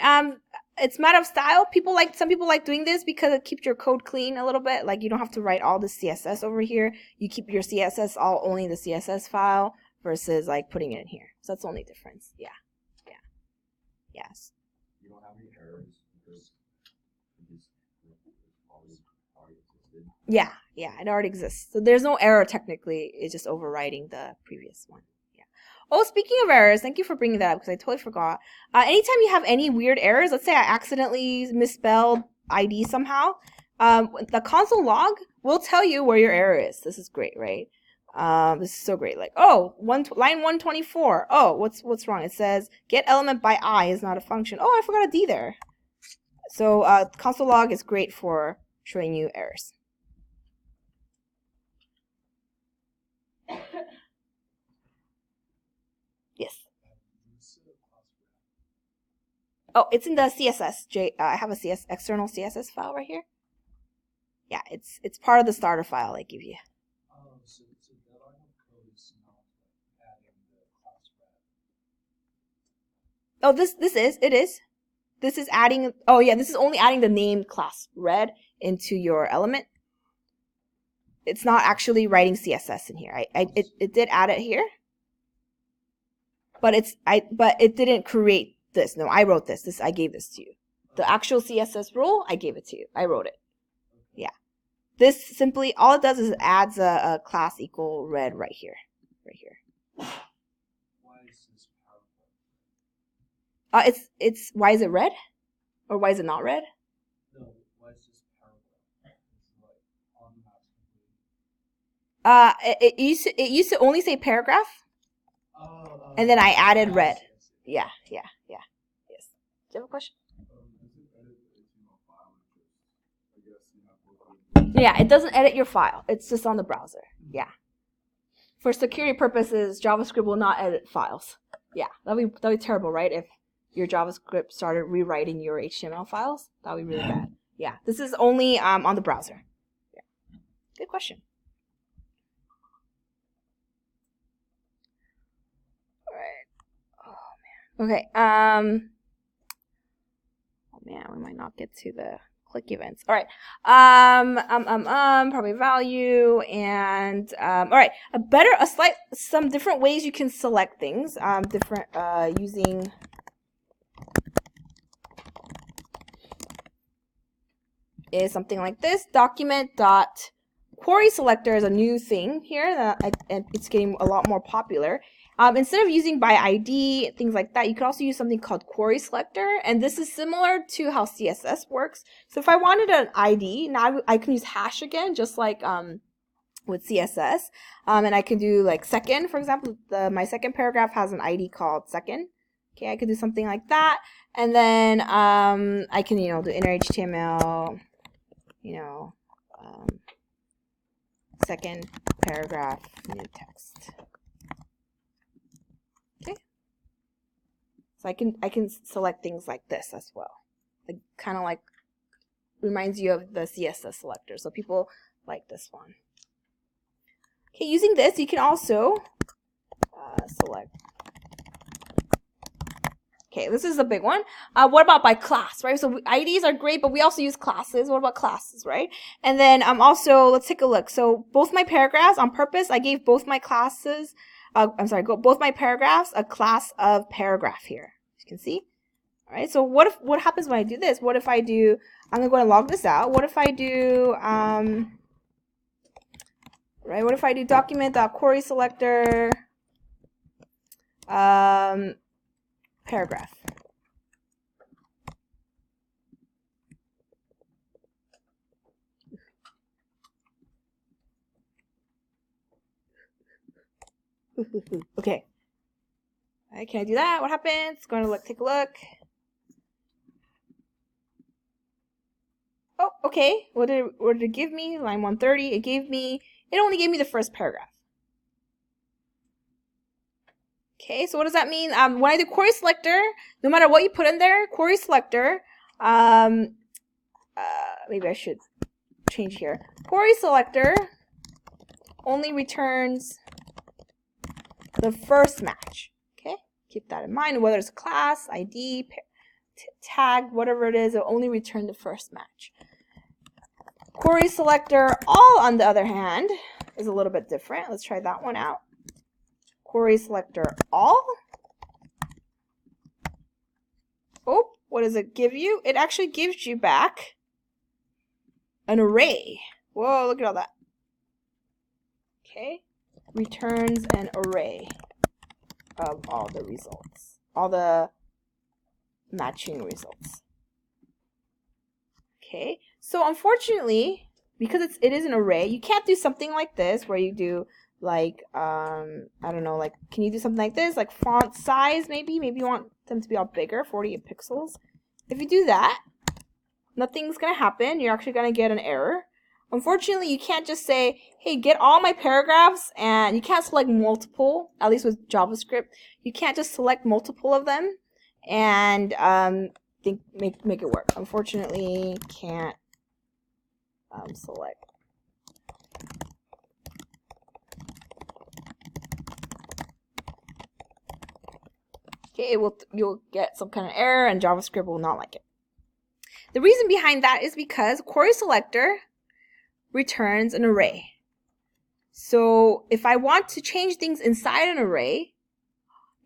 It's a matter of style. Some people like doing this because it keeps your code clean a little bit. Like, you don't have to write all the CSS over here. You keep your CSS only in the CSS file versus like putting it in here. So that's the only difference. Yeah. Yeah. Yes. You don't have any errors because it already existed. Yeah. Yeah. It already exists. So there's no error technically. It's just overriding the previous one. Oh, speaking of errors, thank you for bringing that up because I totally forgot. Anytime you have any weird errors, let's say I accidentally misspelled ID somehow, the console log will tell you where your error is. This is great, right? This is so great. Like, oh, line 124. Oh, what's wrong? It says get element by I is not a function. Oh, I forgot a D there. So console log is great for showing you errors. Yes. Oh, it's in the CSS. I have a external CSS file right here. Yeah, it's part of the starter file I give you. Oh, so that line of code is not like adding the class red. Oh, it is. This is adding, oh yeah, this is only adding the name class red into your element. It's not actually writing CSS in here. It did add it here, but it didn't create this. No, I wrote this. I gave this to you. The actual CSS rule, I gave it to you. I wrote it. Yeah. This simply, all it does is it adds a class equal red right here. Why is this paragraph? It's why is it red? Or why is it not red? No, why is this paragraph? It's like automatically. It used to only say paragraph, and then I added red. Yeah. Yes. Do you have a question? Yeah, it doesn't edit your file. It's just on the browser. Yeah. For security purposes, JavaScript will not edit files. Yeah, that'd be terrible, right? If your JavaScript started rewriting your HTML files, that'd be really bad. Yeah, this is only on the browser. Yeah. Good question. All right. Oh man. Okay. Oh man, we might not get to the click events. All right. Probably value and all right. Some different ways you can select things. Using is something like this. Document.query selector is a new thing here and it's getting a lot more popular. Instead of using by ID, things like that, you could also use something called query selector. And this is similar to how CSS works. So if I wanted an ID, now I can use hash again, just like with CSS. And I can do like second, for example, my second paragraph has an ID called second. Okay, I could do something like that. And then I can, do inner HTML, second paragraph, new text. So I can select things like this as well. It kind of like reminds you of the CSS selector. So people like this one. Okay, using this, you can also select. Okay, this is a big one. What about by class, right? So IDs are great, but we also use classes. What about classes, right? And then also, let's take a look. So both my paragraphs, on purpose, I gave both my classes, both my paragraphs a class of paragraph here. As you can see. All right, so what happens when I do this? What if I do, I'm gonna go and log this out. What if I do, what if I do document.query selector, paragraph. Okay. All right, can I do that? What happens? Going to take a look. Oh, okay. What did it give me? Line 130. It only gave me the first paragraph. Okay, so what does that mean? When I do query selector, no matter what you put in there, query selector, maybe I should change here. Query selector only returns the first match. Okay, keep that in mind. Whether it's class, ID, tag, whatever it is, it'll only return the first match. Query selector all, on the other hand, is a little bit different. Let's try that one out. Query selector all. Oh, what does it give you? It actually gives you back an array. Whoa, look at all that. Okay, returns an array of all the results, all the matching results. Okay, so unfortunately, because it is an array, you can't do something like this where you do like, I don't know, like, can you do something like this? Like font size, maybe you want them to be all bigger, 48 pixels. If you do that, nothing's going to happen. You're actually going to get an error. Unfortunately, you can't just say, hey, get all my paragraphs, and you can't select multiple, at least with JavaScript. You can't just select multiple of them and make it work. Unfortunately, can't select. Okay, you'll get some kind of error, and JavaScript will not like it. The reason behind that is because query selector returns an array. So if I want to change things inside an array,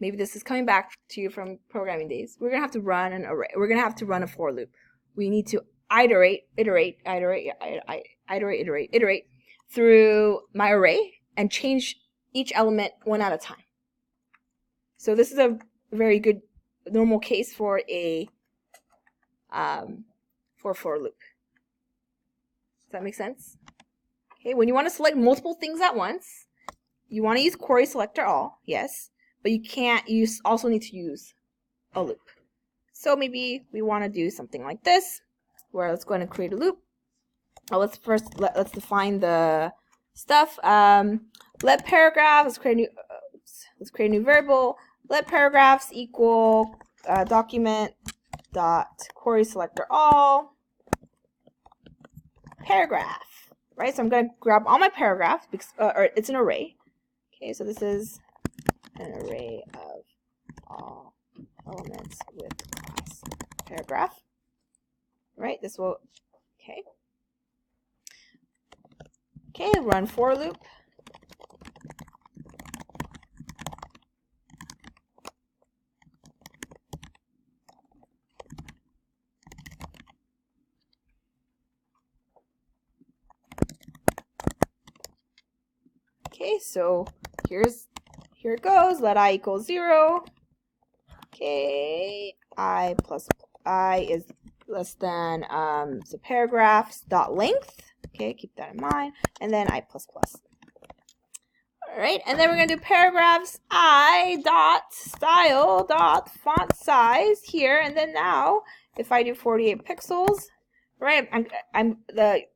maybe this is coming back to you from programming days, we're gonna have to run an array. We're gonna have to run a for loop. We need to iterate through my array and change each element one at a time. So this is a very good normal case for a for loop. Does that make sense? Okay, when you want to select multiple things at once, you want to use query selector all, yes, but you also need to use a loop. So maybe we want to do something like this, where let's go ahead and create a loop. Let's define the stuff. Let paragraph. Let's create a new variable. Let paragraphs equal document dot query selector all paragraph. Right, so I'm going to grab all my paragraphs, because, or it's an array. Okay, so this is an array of all elements with class paragraph. Right, this will, okay. Okay, run for loop. Okay, so here it goes. Let I equal 0. Okay, I is less than so paragraphs dot length. Okay, keep that in mind. And then I plus plus. All right, and then we're gonna do paragraphs I dot style dot font size here, and then now if I do 48 pixels, right?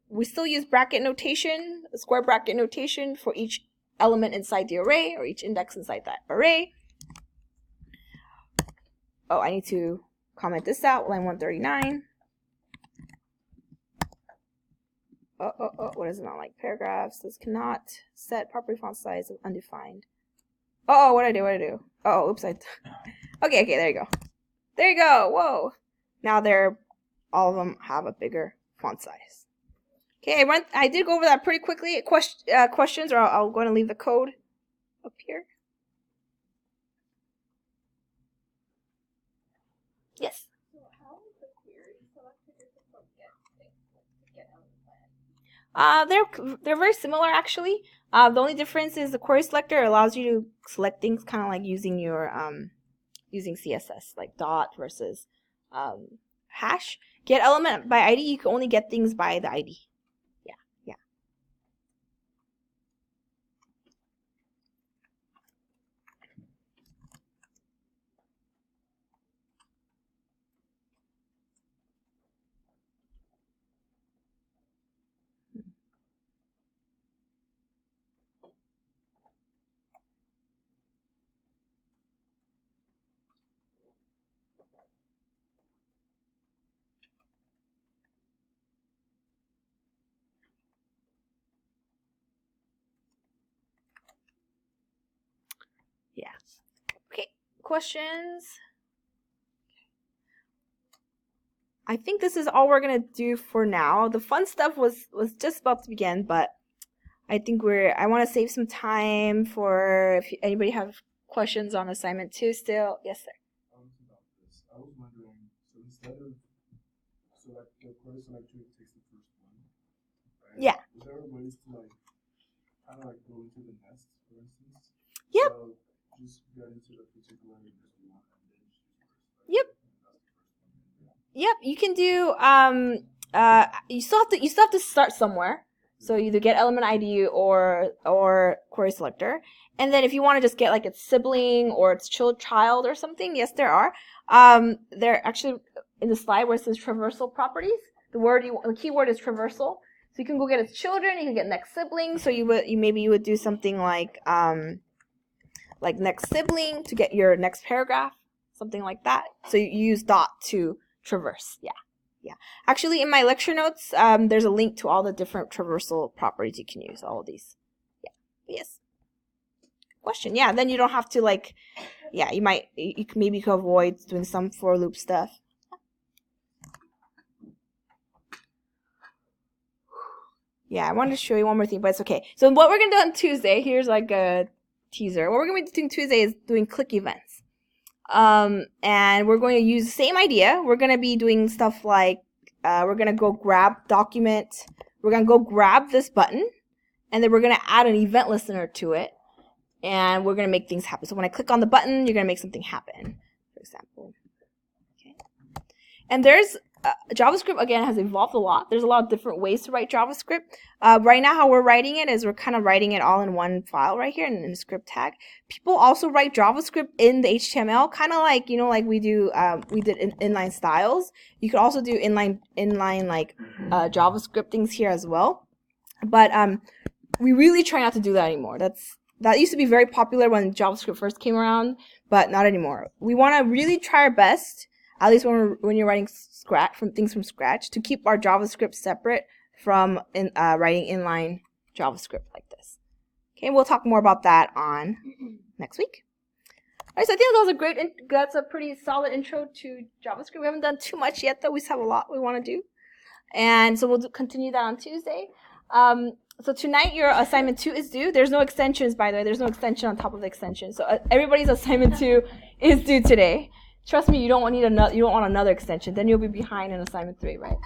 We still use bracket notation, square bracket notation for each element inside the array or each index inside that array. Oh, I need to comment this out, line 139. What is it not like? Paragraphs. This cannot set property font size of undefined. What did I do? Oh, oops. Okay, there you go. There you go. Whoa. Now all of them have a bigger font size. Okay, I did go over that pretty quickly. Questions, or I'll go and leave the code up here. Yes. So how is the query selector different from get element? They're very similar actually. The only difference is the query selector allows you to select things kind of like using your using CSS, like dot versus hash. Get element by ID, you can only get things by the ID. Yeah. Okay. Questions? I think this is all we're gonna do for now. The fun stuff was just about to begin, but I think I want to save some time for if anybody have questions on assignment 2 still. Yes, sir. About this, I was wondering, so instead of the query selector takes the first one, right? Yeah. Is there ways to kind of go into the nest, for instance? Yep. So just get into the particular nest you want and then choose first. Right? Yep. Yep. You can do you still have to start somewhere. So either get element ID or query selector. And then if you want to just get like its sibling or its child or something, yes, there are. They're actually in the slide where it says traversal properties. The keyword is traversal. So you can go get its children, you can get next sibling. So you would do something like next sibling to get your next paragraph, something like that. So you use dot to traverse. Yeah. Yeah. Actually, in my lecture notes, there's a link to all the different traversal properties you can use, all of these. Yeah. Yes. Question. Yeah, then you don't have to like, yeah, you can maybe avoid doing some for loop stuff. Yeah, I wanted to show you one more thing, but it's okay. So what we're going to do on Tuesday, here's like a teaser. What we're going to be doing Tuesday is doing click events. And we're going to use the same idea. We're going to be doing stuff like, we're going to go grab document. We're going to go grab this button, and then we're going to add an event listener to it, and we're going to make things happen. So when I click on the button, you're going to make something happen, for example. Okay. And there's JavaScript, again, has evolved a lot. There's a lot of different ways to write JavaScript. Right now, how we're writing it is we're kind of writing it all in one file right here in the script tag. People also write JavaScript in the HTML, kind of like, you know, like we did inline styles. You could also do inline like JavaScript things here as well. But we really try not to do that anymore. That used to be very popular when JavaScript first came around, but not anymore. We want to really try our best, at least when you're writing things from scratch, to keep our JavaScript separate from writing inline JavaScript like this. Okay, we'll talk more about that on next week. All right, so I think that's a pretty solid intro to JavaScript. We haven't done too much yet, though. We still have a lot we want to do, and so we'll continue that on Tuesday. So tonight your assignment 2 is due. There's no extensions, by the way. There's no extension on top of the extension. So everybody's assignment 2 is due today. Trust me, you don't want another extension. Then you'll be behind in assignment 3, right?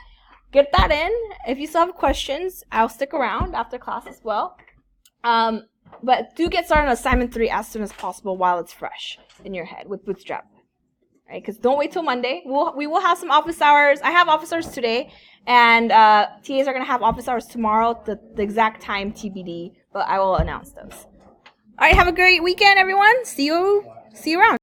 Get that in. If you still have questions, I'll stick around after class as well. But do get started on assignment 3 as soon as possible while it's fresh in your head with Bootstrap. Right? Because don't wait till Monday. We will have some office hours. I have office hours today, and TAs are going to have office hours tomorrow. The exact time TBD, but I will announce those. All right, have a great weekend, everyone. See you around.